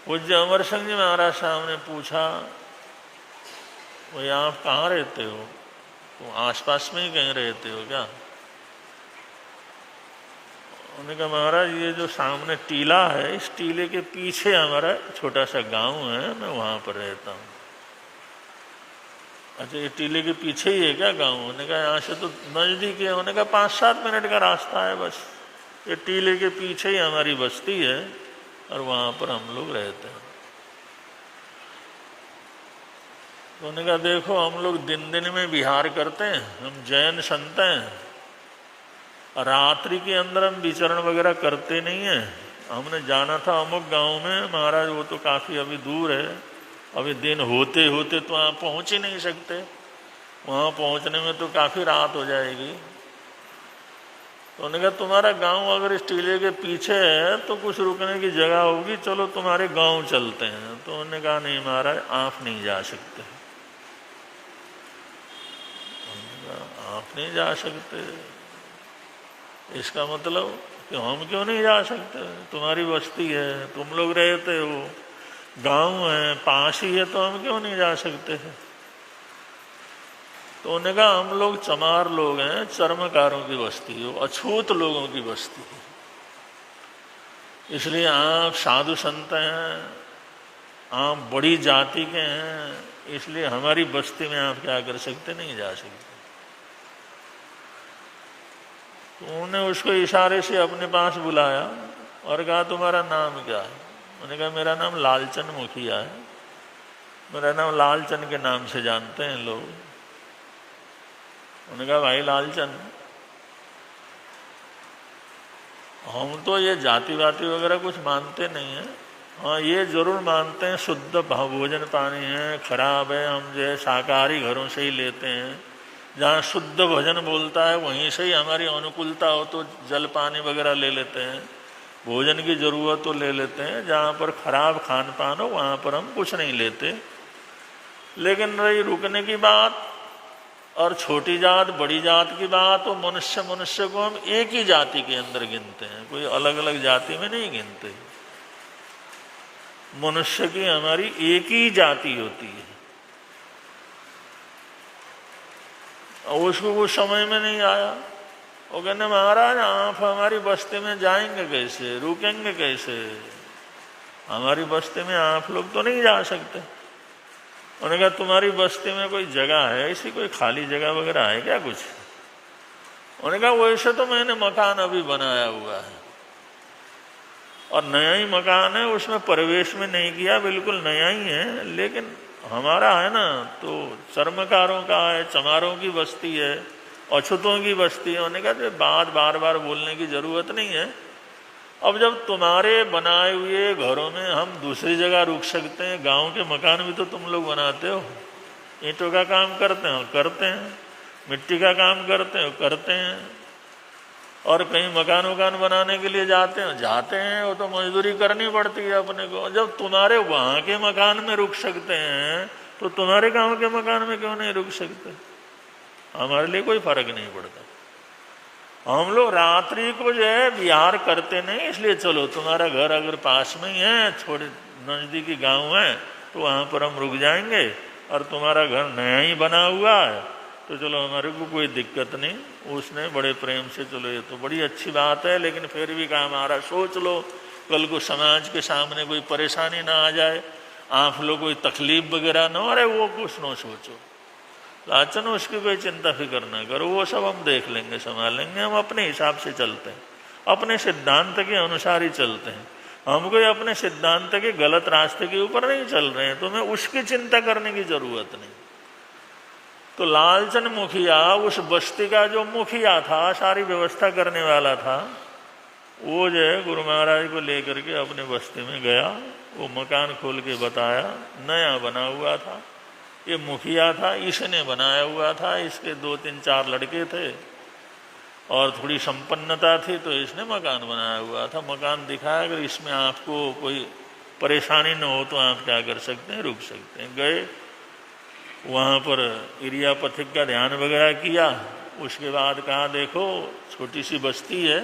पूज्य अमर सिंह जी महाराज साहब ने पूछा, भाई आप कहाँ रहते हो? तो आसपास में ही कहीं रहते हो क्या? उन्होंने कहा महाराज ये जो सामने टीला है, इस टीले के पीछे हमारा छोटा सा गांव है, मैं वहां पर रहता हूँ। अच्छा ये टीले के पीछे ही है क्या गांव? उन्होंने कहा यहाँ से तो नजदीक है। उन्होंने कहा 5-7 मिनट का रास्ता है बस। ये टीले के पीछे ही हमारी बस्ती है और वहां पर हम लोग रहते हैं। तो उन्होंने कहा देखो हम लोग दिन दिन में विहार करते हैं, हम जैन संत हैं, रात्रि के अंदर हम विचरण वगैरह करते नहीं हैं। हमने जाना था अमुक गांव में, महाराज वो तो काफ़ी अभी दूर है, अभी दिन होते होते तो वहाँ पहुँच ही नहीं सकते, वहाँ पहुँचने में तो काफ़ी रात हो जाएगी। तो उन्होंने कहा तुम्हारा गांव अगर इस टीले के पीछे है तो कुछ रुकने की जगह होगी, चलो तुम्हारे गांव चलते हैं। तो उन्होंने कहा नहीं महाराज आप नहीं जा सकते। आप नहीं जा सकते, इसका मतलब कि हम क्यों नहीं जा सकते, तुम्हारी बस्ती है, तुम लोग रहते हो, गांव है, पास ही है, तो हम क्यों नहीं जा सकते हैं। तो उन्होंने कहा हम लोग चमार लोग हैं, चर्मकारों की बस्ती हो, अछूत लोगों की बस्ती है, इसलिए आप साधु संत हैं, आप बड़ी जाति के हैं, इसलिए हमारी बस्ती में आप क्या कर सकते, नहीं जा सकते। तो उन्होंने उसको इशारे से अपने पास बुलाया और कहा तुम्हारा नाम क्या है। उन्होंने कहा मेरा नाम लालचंद मुखिया है, मेरा नाम लालचंद के नाम से जानते हैं लोग। उन्होंने कहा भाई लालचंद, हम तो ये जाति वाति वगैरह कुछ मानते नहीं हैं, हाँ ये जरूर मानते हैं शुद्ध भोजन पानी है, खराब है, हम जो है शाकाहारी घरों से ही लेते हैं, जहाँ शुद्ध भजन बोलता है वहीं से ही हमारी अनुकूलता हो तो जल पानी वगैरह ले लेते हैं, भोजन की ज़रूरत तो ले लेते हैं, जहाँ पर खराब खान पान हो वहाँ पर हम कुछ नहीं लेते। लेकिन रही रुकने की बात और छोटी जात बड़ी जात की बात, तो मनुष्य को हम एक ही जाति के अंदर गिनते हैं, कोई अलग अलग जाति में नहीं गिनते। मनुष्य की हमारी एक ही जाति होती है। और उसको कुछ समय में नहीं आया, वो कहने महाराज आप हमारी बस्ती में जाएंगे कैसे, रुकेंगे कैसे, हमारी बस्ती में आप लोग तो नहीं जा सकते। उन्होंने कहा तुम्हारी बस्ती में कोई जगह है ऐसी, कोई खाली जगह वगैरह है क्या कुछ। उन्होंने कहा वैसे तो मैंने मकान अभी बनाया हुआ है और नया ही मकान है, उसमें प्रवेश में नहीं किया, बिल्कुल नया ही है, लेकिन हमारा है ना तो चर्मकारों का है, चमारों की बस्ती है, अछूतों की बस्ती है। उन्होंने कहा बात बार बार बोलने की जरूरत नहीं है, अब जब तुम्हारे बनाए हुए घरों में हम दूसरी जगह रुक सकते हैं, गांव के मकान भी तो तुम लोग बनाते हो, ईंटों का काम करते हो करते हैं, मिट्टी का काम करते हो करते हैं, और कहीं मकान वकान बनाने के लिए जाते हैं, वो तो मजदूरी करनी पड़ती है अपने को। जब तुम्हारे वहाँ के मकान में रुक सकते हैं तो तुम्हारे गांव के मकान में क्यों नहीं रुक सकते। हमारे लिए कोई फर्क नहीं पड़ता, हम लोग रात्रि को जो है विहार करते नहीं, इसलिए चलो तुम्हारा घर अगर पास में ही है, थोड़े नज़दीकी गांव है, तो वहाँ पर हम रुक जाएंगे, और तुम्हारा घर नया ही बना हुआ है तो चलो हमारे को कोई दिक्कत नहीं। उसने बड़े प्रेम से, चलो ये तो बड़ी अच्छी बात है, लेकिन फिर भी काम आ रहा, सोच लो कल को समाज के सामने कोई परेशानी ना आ जाए, आप लोग कोई तकलीफ वगैरह ना हो। अरे वो कुछ ना सोचो लाचन, उसकी कोई चिंता फिक्र ना करो, वो सब हम देख लेंगे, संभाल लेंगे, हम अपने हिसाब से चलते हैं, अपने सिद्धांत के अनुसार ही चलते हैं, हम कोई अपने सिद्धांत के गलत रास्ते के ऊपर नहीं चल रहे हैं, तो हमें उसकी चिंता करने की जरूरत नहीं। तो लालचंद मुखिया उस बस्ती का जो मुखिया था, सारी व्यवस्था करने वाला था, वो जो है गुरु महाराज को लेकर के अपने बस्ती में गया, वो मकान खोल के बताया, नया बना हुआ था, ये मुखिया था, इसने बनाया हुआ था, इसके 2-3-4 लड़के थे और थोड़ी संपन्नता थी, तो इसने मकान बनाया हुआ था। मकान दिखाया, अगर इसमें आपको कोई परेशानी न हो तो आप क्या कर सकते हैं, रुक सकते हैं। गए वहाँ पर इरिया पथिक का ध्यान वगैरह किया, उसके बाद कहा देखो छोटी सी बस्ती है,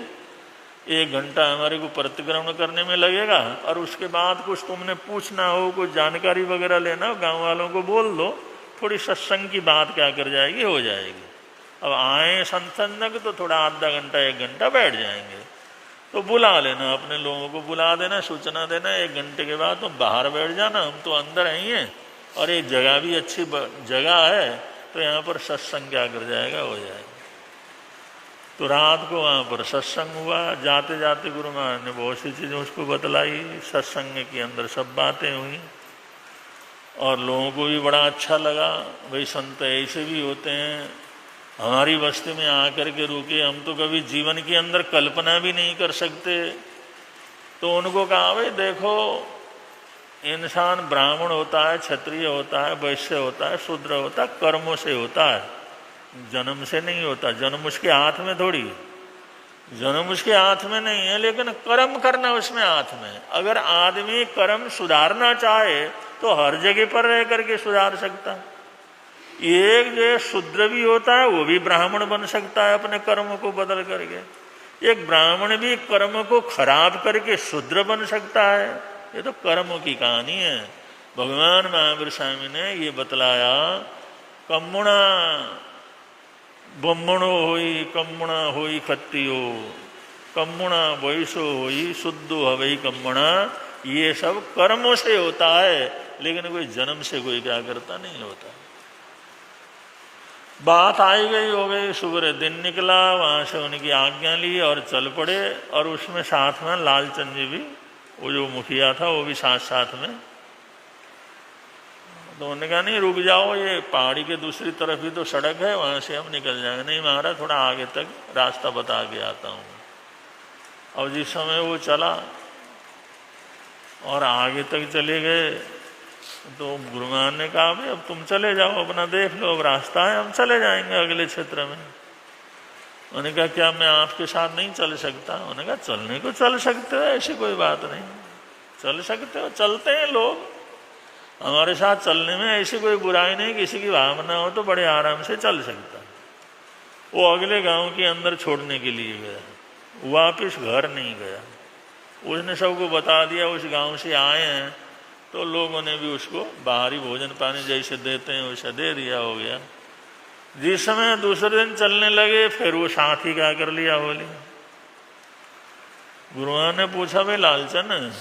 1 घंटा हमारे को प्रतिक्रमण करने में लगेगा, और उसके बाद कुछ तुमने पूछना हो, कुछ जानकारी वगैरह लेना हो, गांव वालों को बोल दो, थोड़ी सत्संग की बात क्या कर जाएगी, हो जाएगी। अब आए संसंग तो थोड़ा आधा घंटा 1 घंटा बैठ जाएंगे, तो बुला लेना, अपने लोगों को बुला देना, सूचना देना, 1 घंटे के बाद तुम बाहर बैठ जाना, हम तो अंदर ही हैं, और ये जगह भी अच्छी जगह है, तो यहाँ पर सत्संग क्या कर जाएगा, हो जाएगा। तो रात को वहाँ पर सत्संग हुआ, जाते जाते गुरु महाराज ने बहुत सी चीज़ें उसको बतलाई, सत्संग के अंदर सब बातें हुई, और लोगों को भी बड़ा अच्छा लगा, भाई संत ऐसे भी होते हैं, हमारी बस्ती में आकर के रुके, हम तो कभी जीवन के अंदर कल्पना भी नहीं कर सकते। तो उनको कहा भाई देखो, इंसान ब्राह्मण होता है, क्षत्रिय होता है, वैश्य होता है, शूद्र होता है, कर्मों से होता है, जन्म से नहीं होता। जन्म उसके हाथ में थोड़ी, जन्म उसके हाथ में नहीं है, लेकिन कर्म करना उसमें हाथ में। अगर आदमी कर्म सुधारना चाहे तो हर जगह पर रह करके सुधार सकता है। एक जो शूद्र भी होता है वो भी ब्राह्मण बन सकता है अपने कर्मों को बदल करके। एक ब्राह्मण भी कर्म को खराब करके शूद्र बन सकता है? ये तो कर्मों की कहानी है। भगवान महावीर स्वामी ने ये बतलाया, कम्मुणा ब्रह्मणो होई कम्मुणा होई खत्तियो, कम्मुणा वैसो होई शुद्धो हवई कम्मुणा। ये सब कर्मों से होता है, लेकिन कोई जन्म से कोई क्या करता नहीं होता। बात आई गई हो गई, सुबह दिन निकला, वहां से उनकी आज्ञा ली और चल पड़े। और उसमें साथ में लालचंद जी भी, वो जो मुखिया था वो भी साथ साथ में। तो उन्होंने कहा नहीं रुक जाओ, ये पहाड़ी के दूसरी तरफ ही तो सड़क है, वहां से हम निकल जाएंगे। नहीं महाराज थोड़ा आगे तक रास्ता बता के आता हूँ। और जिस समय वो चला और आगे तक चले गए तो गुरुमान ने कहा भाई अब तुम चले जाओ, अपना देख लो, अब रास्ता है, हम चले जाएंगे अगले क्षेत्र में। उन्होंने कहा क्या मैं आपके साथ नहीं चल सकता? उन्होंने कहा चलने को चल सकते हो, ऐसी कोई बात नहीं, चल सकते हो, चलते हैं लोग, हमारे साथ चलने में ऐसी कोई बुराई नहीं, किसी की भावना हो तो बड़े आराम से चल सकता है। वो अगले गांव के अंदर छोड़ने के लिए गया, वापिस घर नहीं गया। उसने सबको बता दिया उस गांव से आए हैं, तो लोगों ने भी उसको बाहरी भोजन पानी जैसे देते हैं वैसा दे दिया, हो गया। जिस समय दूसरे दिन चलने लगे फिर वो साथी क्या कर लिया बोले। गुरुआन ने पूछा भाई लालचन,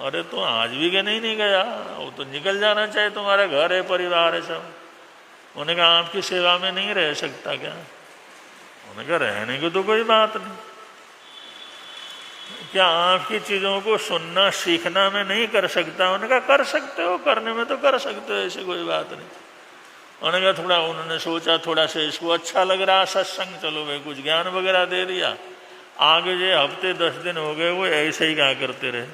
अरे तो आज भी क्या नहीं गया? वो तो निकल जाना चाहिए, तुम्हारा घर है, परिवार है सब। उन्होंने कहा आपकी सेवा में नहीं रह सकता क्या? उन्होंने कहा रहने की तो कोई बात नहीं, क्या आपकी चीजों को सुनना सीखना मैं नहीं कर सकता? उन्होंने कहा कर सकते हो, करने में तो कर सकते हो, ऐसी कोई बात नहीं। उन्होंने कहा थोड़ा, उन्होंने सोचा थोड़ा सा इसको अच्छा लग रहा सत्संग, चलो भाई कुछ ज्ञान वगैरह दे दिया। आगे जो हफ्ते 10 दिन हो गए वो ऐसे ही क्या करते रहे।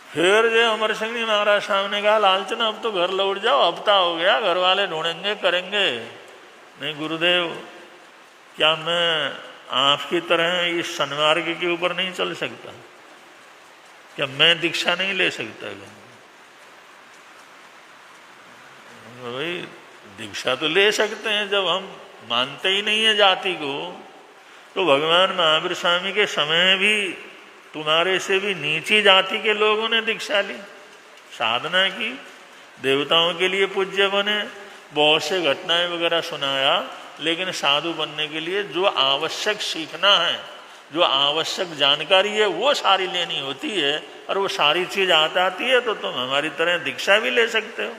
फिर जो अमर सिंह जी महाराज साहब ने कहा लालचन अब तो घर लौट जाओ, हफ्ता हो गया, घर वाले ढूंढेंगे करेंगे। नहीं गुरुदेव, क्या मैं आपकी तरह इस सन्मार्ग के ऊपर नहीं चल सकता? क्या मैं दीक्षा नहीं ले सकता? भाई दीक्षा तो ले सकते हैं, जब हम मानते ही नहीं है जाति को। तो भगवान महावीर स्वामी के समय भी तुम्हारे से भी नीची जाति के लोगों ने दीक्षा ली, साधना की, देवताओं के लिए पूज्य बने, बहुत से घटनाएं वगैरह सुनाया। लेकिन साधु बनने के लिए जो आवश्यक सीखना है, जो आवश्यक जानकारी है, वो सारी लेनी होती है। और वो सारी चीज आती है तो तुम हमारी तरह दीक्षा भी ले सकते हो।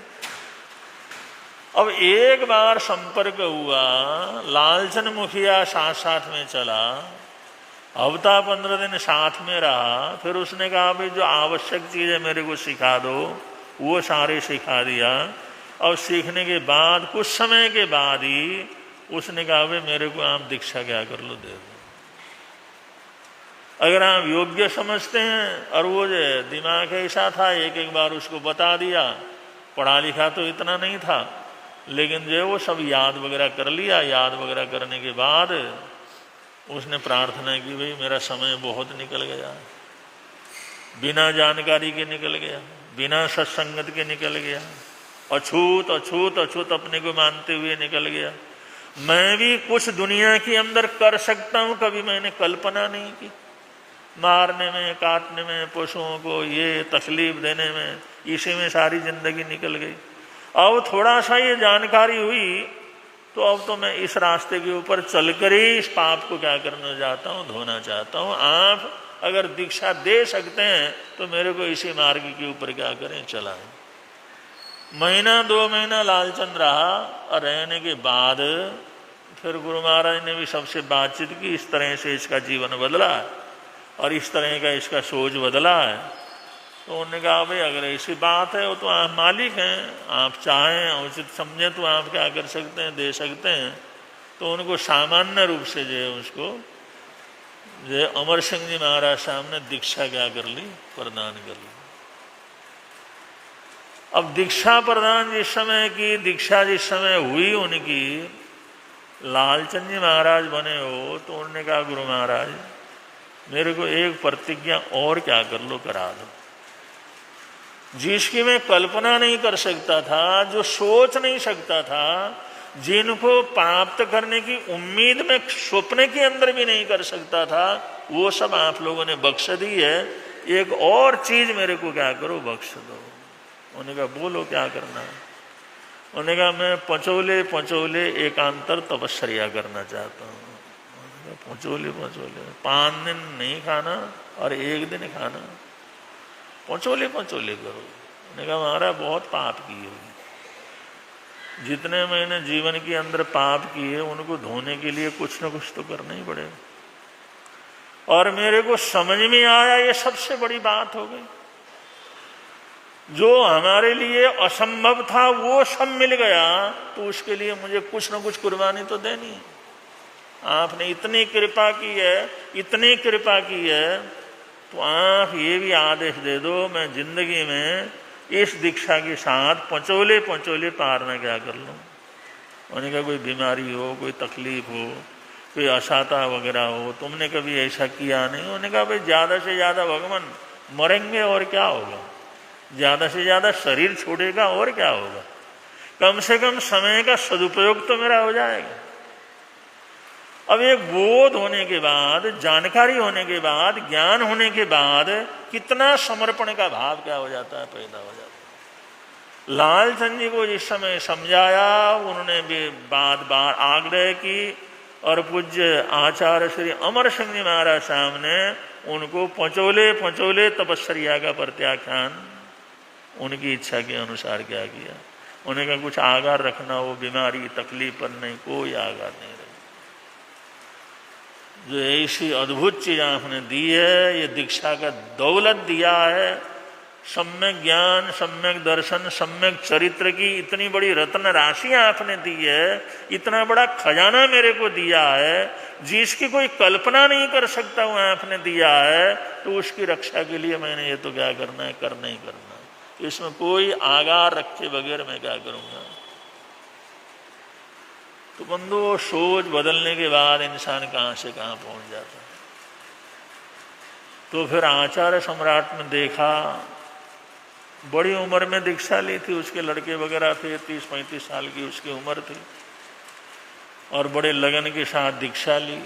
अब एक बार संपर्क हुआ, लालचन मुखिया साथ साथ में चला, हफ्ता 15 दिन साथ में रहा। फिर उसने कहा भाई जो आवश्यक चीज है मेरे को सिखा दो, वो सारे सिखा दिया। और सीखने के बाद कुछ समय के बाद ही उसने कहा भाई मेरे को आप दीक्षा क्या कर लो, दे दो, अगर आप योग्य समझते हैं। और वो जो दिमाग ऐसा था, एक एक बार उसको बता दिया, पढ़ा लिखा तो इतना नहीं था, लेकिन जो वो सब याद वगैरह कर लिया। याद वगैरह करने के बाद उसने प्रार्थना की भाई मेरा समय बहुत निकल गया, बिना जानकारी के निकल गया, बिना सत्संगत के निकल गया, अछूत अछूत अछूत अपने को मानते हुए निकल गया। मैं भी कुछ दुनिया के अंदर कर सकता हूँ, कभी मैंने कल्पना नहीं की। मारने में, काटने में, पशुओं को ये तकलीफ देने में, इसी में सारी जिंदगी निकल गई। अब थोड़ा सा ये जानकारी हुई तो अब तो मैं इस रास्ते के ऊपर चलकर ही इस पाप को क्या करना चाहता हूँ, धोना चाहता हूँ। आप अगर दीक्षा दे सकते हैं तो मेरे को इसी मार्ग के ऊपर क्या करें, चलाएं। महीना 2 महीना लालचंद रहा, और रहने के बाद फिर गुरु महाराज ने भी सबसे बातचीत की, इस तरह से इसका जीवन बदला और इस तरह का इसका सोच बदला है। तो उन्होंने कहा भाई अगर ऐसी बात है, वो तो आप मालिक हैं, आप चाहें उचित समझें तो आप क्या कर सकते हैं, दे सकते हैं। तो उनको सामान्य रूप से जो है उसको जो अमर सिंह जी महाराज साहब ने दीक्षा क्या कर ली, प्रदान कर ली। अब दीक्षा प्रदान जिस समय की, दीक्षा जिस समय हुई उनकी, लालचंद जी महाराज बने हो, तो उन्होंने कहा गुरु महाराज मेरे को एक प्रतिज्ञा और क्या कर लो, करा दो, जिसकी मैं कल्पना नहीं कर सकता था, जो सोच नहीं सकता था, जिनको प्राप्त करने की उम्मीद में स्वप्न के अंदर भी नहीं कर सकता था, वो सब आप लोगों ने बख्श दी है। एक और चीज मेरे को क्या करो, बख्श दो। उन्होंने कहा बोलो क्या करना है। उन्होंने कहा मैं पंचोले पंचोले एकांतर तपस्या करना चाहता हूँ। पंचोले पंचोले 5 दिन नहीं खाना और 1 दिन खाना, पंचोले पंचोले करो। उन्होंने कहा हमारा बहुत पाप किए होगी, जितने मैंने जीवन के अंदर पाप किए उनको धोने के लिए कुछ न कुछ तो करना ही पड़ेगा। और मेरे को समझ में आया ये सबसे बड़ी बात हो गई, जो हमारे लिए असंभव था वो सब मिल गया, तो उसके लिए मुझे कुछ न कुछ कुर्बानी तो देनी है। आपने इतनी कृपा की है, इतनी कृपा की है, तो आप ये भी आदेश दे दो मैं जिंदगी में इस दीक्षा के साथ पंचोले पंचोले पारना क्या कर लूँ। उन्होंने कहा कोई बीमारी हो, कोई तकलीफ हो, कोई असाता वगैरह हो, तुमने कभी ऐसा किया नहीं। उन्होंने कहा भाई ज़्यादा से ज़्यादा भगवान मरेंगे और क्या होगा, ज़्यादा से ज़्यादा शरीर छूटेगा और क्या होगा, कम से कम समय का सदुपयोग तो मेरा हो जाएगा। अब एक बोध होने के बाद, जानकारी होने के बाद, ज्ञान होने के बाद कितना समर्पण का भाव क्या हो जाता है, पैदा हो जाता है। लालचंद जी को जिस समय समझाया, उन्होंने भी बार आग्रह की और पूज्य आचार्य श्री अमर सिंह जी महाराज सामने उनको पंचोले पंचोले तपस्या का प्रत्याख्यान उनकी इच्छा के अनुसार क्या किया। उन्हें कहा कुछ आगार रखना हो, बीमारी तकलीफ पर नहीं, कोई आगार नहीं रखना। जो ऐसी अद्भुत चीज आपने दी है, ये दीक्षा का दौलत दिया है, सम्यक ज्ञान, सम्यक दर्शन, सम्यक चरित्र की इतनी बड़ी रत्न राशि आपने दी है, इतना बड़ा खजाना मेरे को दिया है, जिसकी कोई कल्पना नहीं कर सकता वो आपने दिया है, तो उसकी रक्षा के लिए मैंने ये तो क्या करना है, करना ही करना। इसमें कोई आगार रखे बगैर मैं क्या करूँगा। तो बंधु सोच बदलने के बाद इंसान कहाँ से कहाँ पहुँच जाता है। तो फिर आचार्य सम्राट ने देखा, बड़ी उम्र में दीक्षा ली थी, उसके लड़के वगैरह थे, 30-35 साल की उसकी उम्र थी, और बड़े लगन के साथ दीक्षा ली,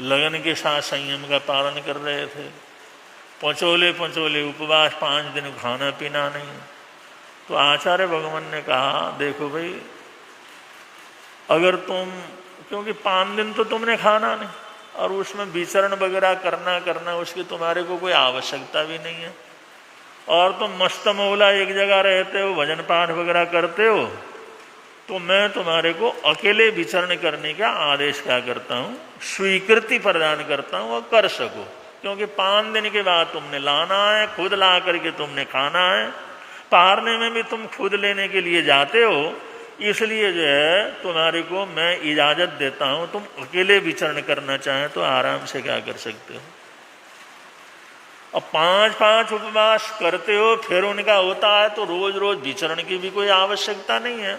लगन के साथ संयम का पालन कर रहे थे, पंचोले पंचोले उपवास, 5 दिन खाना पीना नहीं। तो आचार्य भगवान ने कहा देखो भाई, अगर तुम, क्योंकि 5 दिन तो तुमने खाना नहीं और उसमें विचरण वगैरह करना उसकी तुम्हारे को कोई आवश्यकता भी नहीं है, और तुम मस्त मौला एक जगह रहते हो, भजन पाठ वगैरह करते हो, तो मैं तुम्हारे को अकेले विचरण करने का आदेश क्या करता हूँ, स्वीकृति प्रदान करता हूँ और कर सको। क्योंकि 5 दिन के बाद तुमने लाना है, खुद ला करके तुमने खाना है, पारने में भी तुम खुद लेने के लिए जाते हो, इसलिए जो है तुम्हारे को मैं इजाज़त देता हूँ, तुम अकेले विचरण करना चाहें तो आराम से क्या कर सकते हो। अब 5-5 उपवास करते हो, फिर उनका होता है तो रोज रोज विचरण की भी कोई आवश्यकता नहीं है,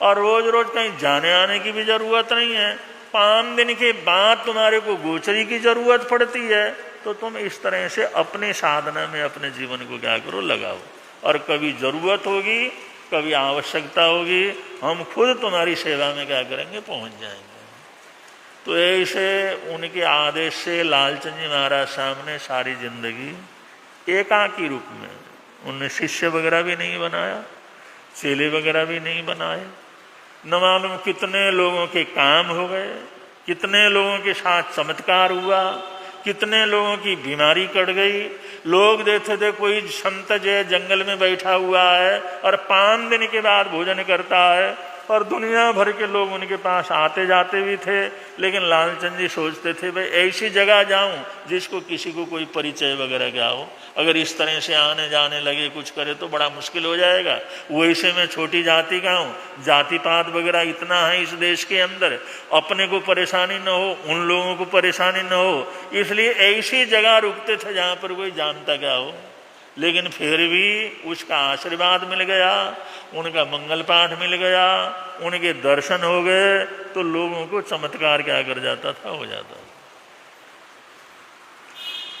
और रोज रोज कहीं जाने आने की भी जरूरत नहीं है। 5 दिन के बाद तुम्हारे को गोचरी की जरूरत पड़ती है, तो तुम इस तरह से अपने साधना में अपने जीवन को क्या करो, लगाओ, और कभी जरूरत होगी, कभी आवश्यकता होगी, हम खुद तुम्हारी सेवा में क्या करेंगे, पहुंच जाएंगे। तो ऐसे उनके आदेश से लालचंद जी महाराज सामने सारी जिंदगी एकाकी रूप में, उन्हें शिष्य वगैरह भी नहीं बनाया, चेले वगैरह भी नहीं बनाए, न मालूम कितने लोगों के काम हो गए, कितने लोगों के साथ चमत्कार हुआ, कितने लोगों की बीमारी कट गई। लोग देखते थे कोई संत जो जंगल में बैठा हुआ है और 5 दिन के बाद भोजन करता है, और दुनिया भर के लोग उनके पास आते जाते भी थे, लेकिन लालचंद जी सोचते थे भाई ऐसी जगह जाऊं जिसको किसी को कोई परिचय वगैरह क्या हो, अगर इस तरह से आने जाने लगे कुछ करे तो बड़ा मुश्किल हो जाएगा। वैसे में छोटी जाति का हूँ, जाति पात वगैरह इतना है इस देश के अंदर, अपने को परेशानी न हो, उन लोगों को परेशानी न हो, इसलिए ऐसी जगह रुकते थे जहाँ पर कोई जानता क्या हो। लेकिन फिर भी उसका आशीर्वाद मिल गया, उनका मंगल पाठ मिल गया, उनके दर्शन हो गए, तो लोगों को चमत्कार क्या कर जाता था, हो जाता था।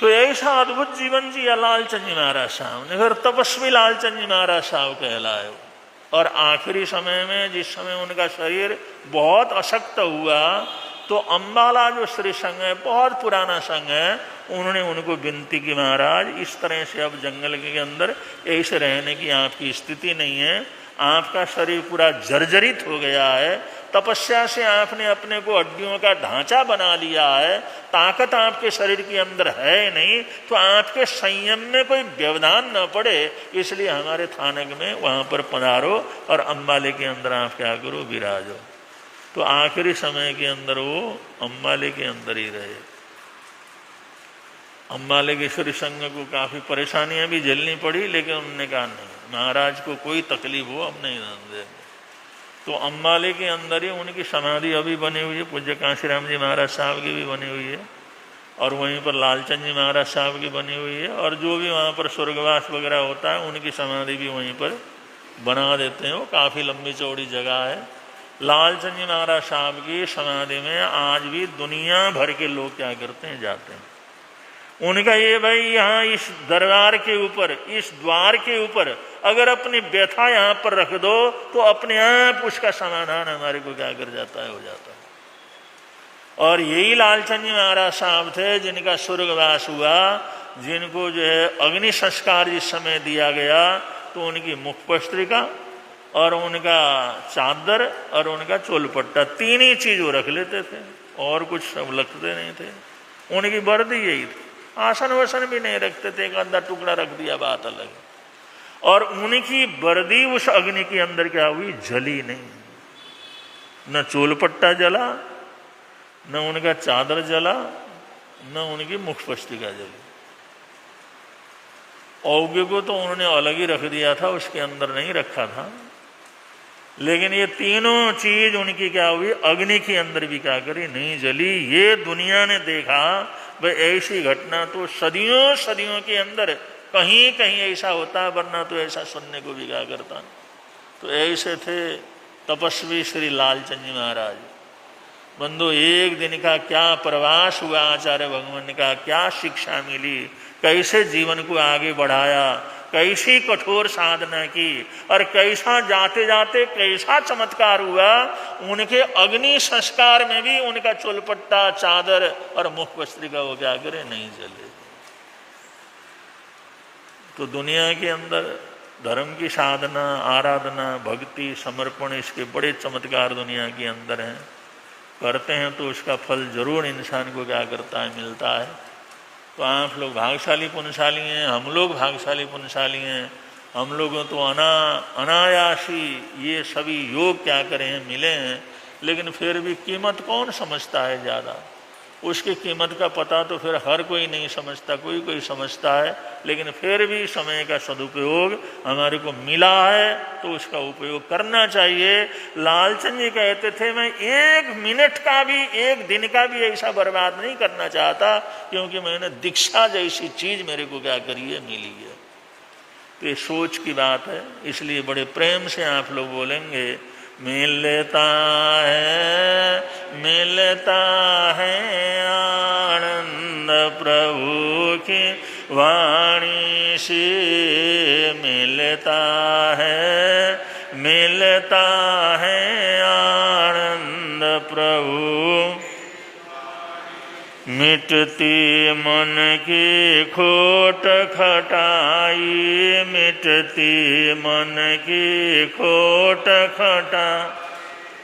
तो ऐसा अद्भुत जीवन जिया लालचंद जी महाराज साहब ने, फिर तपस्वी लालचंद जी महाराज साहब कहलाए। और आखिरी समय में जिस समय उनका शरीर बहुत अशक्त हुआ तो अम्बाला जो श्री संघ है, बहुत पुराना संघ है, उन्होंने उनको विनती की, महाराज इस तरह से अब जंगल के अंदर ऐसे रहने की आपकी स्थिति नहीं है, आपका शरीर पूरा जर्जरित हो गया है, तपस्या से आपने अपने को हड्डियों का ढांचा बना लिया है, ताकत आपके शरीर के अंदर है नहीं, तो आपके संयम में कोई व्यवधान न पड़े, इसलिए हमारे थानक में वहाँ पर पधारो और अम्बाले के अंदर आप क्या करो, विराजो। तो आखिरी समय के अंदर वो अम्बाले के अंदर ही रहे। अम्बाले के श्री संघ को काफ़ी परेशानियां भी झेलनी पड़ी, लेकिन उन्होंने कहा नहीं, महाराज को कोई तकलीफ हो हम नहीं देंगे। तो अम्बाले के अंदर ही उनकी समाधि अभी बनी हुई है, पूज्य कांशीराम जी महाराज साहब की भी बनी हुई है, और वहीं पर लालचंद जी महाराज साहब की बनी हुई है, और जो भी वहाँ पर स्वर्गवास वगैरह होता है उनकी समाधि भी वहीं पर बना देते हैं। वो काफ़ी लंबी चौड़ी जगह है। लालचंद जी महाराज साहब की समाधि में आज भी दुनिया भर के लोग क्या करते हैं, जाते हैं। उनका ये भाई यहाँ इस दरबार के ऊपर, इस द्वार के ऊपर अगर अपनी व्यथा यहाँ पर रख दो तो अपने आप उसका समाधान हमारे को क्या कर जाता है, हो जाता है। और यही लालचंद जी महाराज साहब थे जिनका स्वर्गवास हुआ, जिनको जो है अग्नि संस्कार जिस समय दिया गया तो उनकी मुखपस्त्रिका और उनका चादर और उनका चोलपट्टा, तीन ही चीज वो रख लेते थे और कुछ सब रखते नहीं थे। उनकी वर्दी यही थी, आसन वसन भी नहीं रखते थे, एक आधा टुकड़ा रख दिया, बात अलग है। और उनकी वर्दी उस अग्नि के अंदर क्या हुई, जली नहीं, न चोलपट्टा जला, न उनका चादर जला, न उनकी मुखपस्तिका जली। औगे को तो उन्होंने अलग ही रख दिया था, उसके अंदर नहीं रखा था, लेकिन ये तीनों चीज उनकी क्या हुई, अग्नि के अंदर भी क्या करी, नहीं जली। ये दुनिया ने देखा भाई, ऐसी घटना तो सदियों सदियों के अंदर कहीं कहीं ऐसा होता, वरना तो ऐसा सुनने को भी क्या करता। तो ऐसे थे तपस्वी श्री लालचंद जी महाराज। बंधु, एक दिन का क्या प्रवास हुआ आचार्य भगवान का, क्या शिक्षा मिली, कैसे जीवन को आगे बढ़ाया, कैसी कठोर साधना की, और कैसा जाते जाते कैसा चमत्कार हुआ। उनके अग्नि संस्कार में भी उनका चोलपट्टा, चादर और मुखपस्त्रिका वो क्या करे, नहीं जले। तो दुनिया के अंदर धर्म की साधना, आराधना, भक्ति, समर्पण, इसके बड़े चमत्कार दुनिया के अंदर हैं। करते हैं तो उसका फल जरूर इंसान को क्या करता है, मिलता है। तो आप लोग भाग्यशाली पुण्यशाली हैं, हम लोग भाग्यशाली पुण्यशाली हैं। हम लोगों तो अनायासी ये सभी योग क्या करें हैं, मिले हैं, लेकिन फिर भी कीमत कौन समझता है ज़्यादा। उसकी कीमत का पता तो फिर हर कोई नहीं समझता, कोई कोई समझता है, लेकिन फिर भी समय का सदुपयोग हमारे को मिला है तो उसका उपयोग करना चाहिए। लालचंद जी कहते थे, मैं एक मिनट का भी, एक दिन का भी ऐसा बर्बाद नहीं करना चाहता, क्योंकि मैंने दीक्षा जैसी चीज मेरे को क्या करी है, मिली है। तो ये सोच की बात है, इसलिए बड़े प्रेम से आप लोग बोलेंगे, मिलता है आनंद प्रभु की वाणी से, मिलता है आनंद प्रभु। मिटती मन की खोट खटाई, मिटती मन की खोट खटा,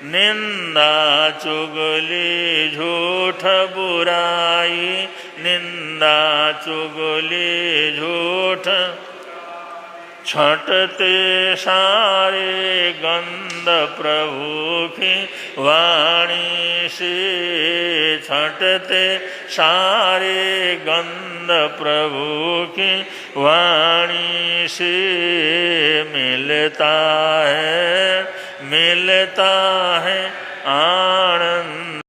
निंदा चुगली झूठ बुराई, निंदा चुगली झूठ, छटते सारे गंध प्रभु की वाणी से, छटते सारे गंध प्रभु की वाणी से, मिलता है आनंद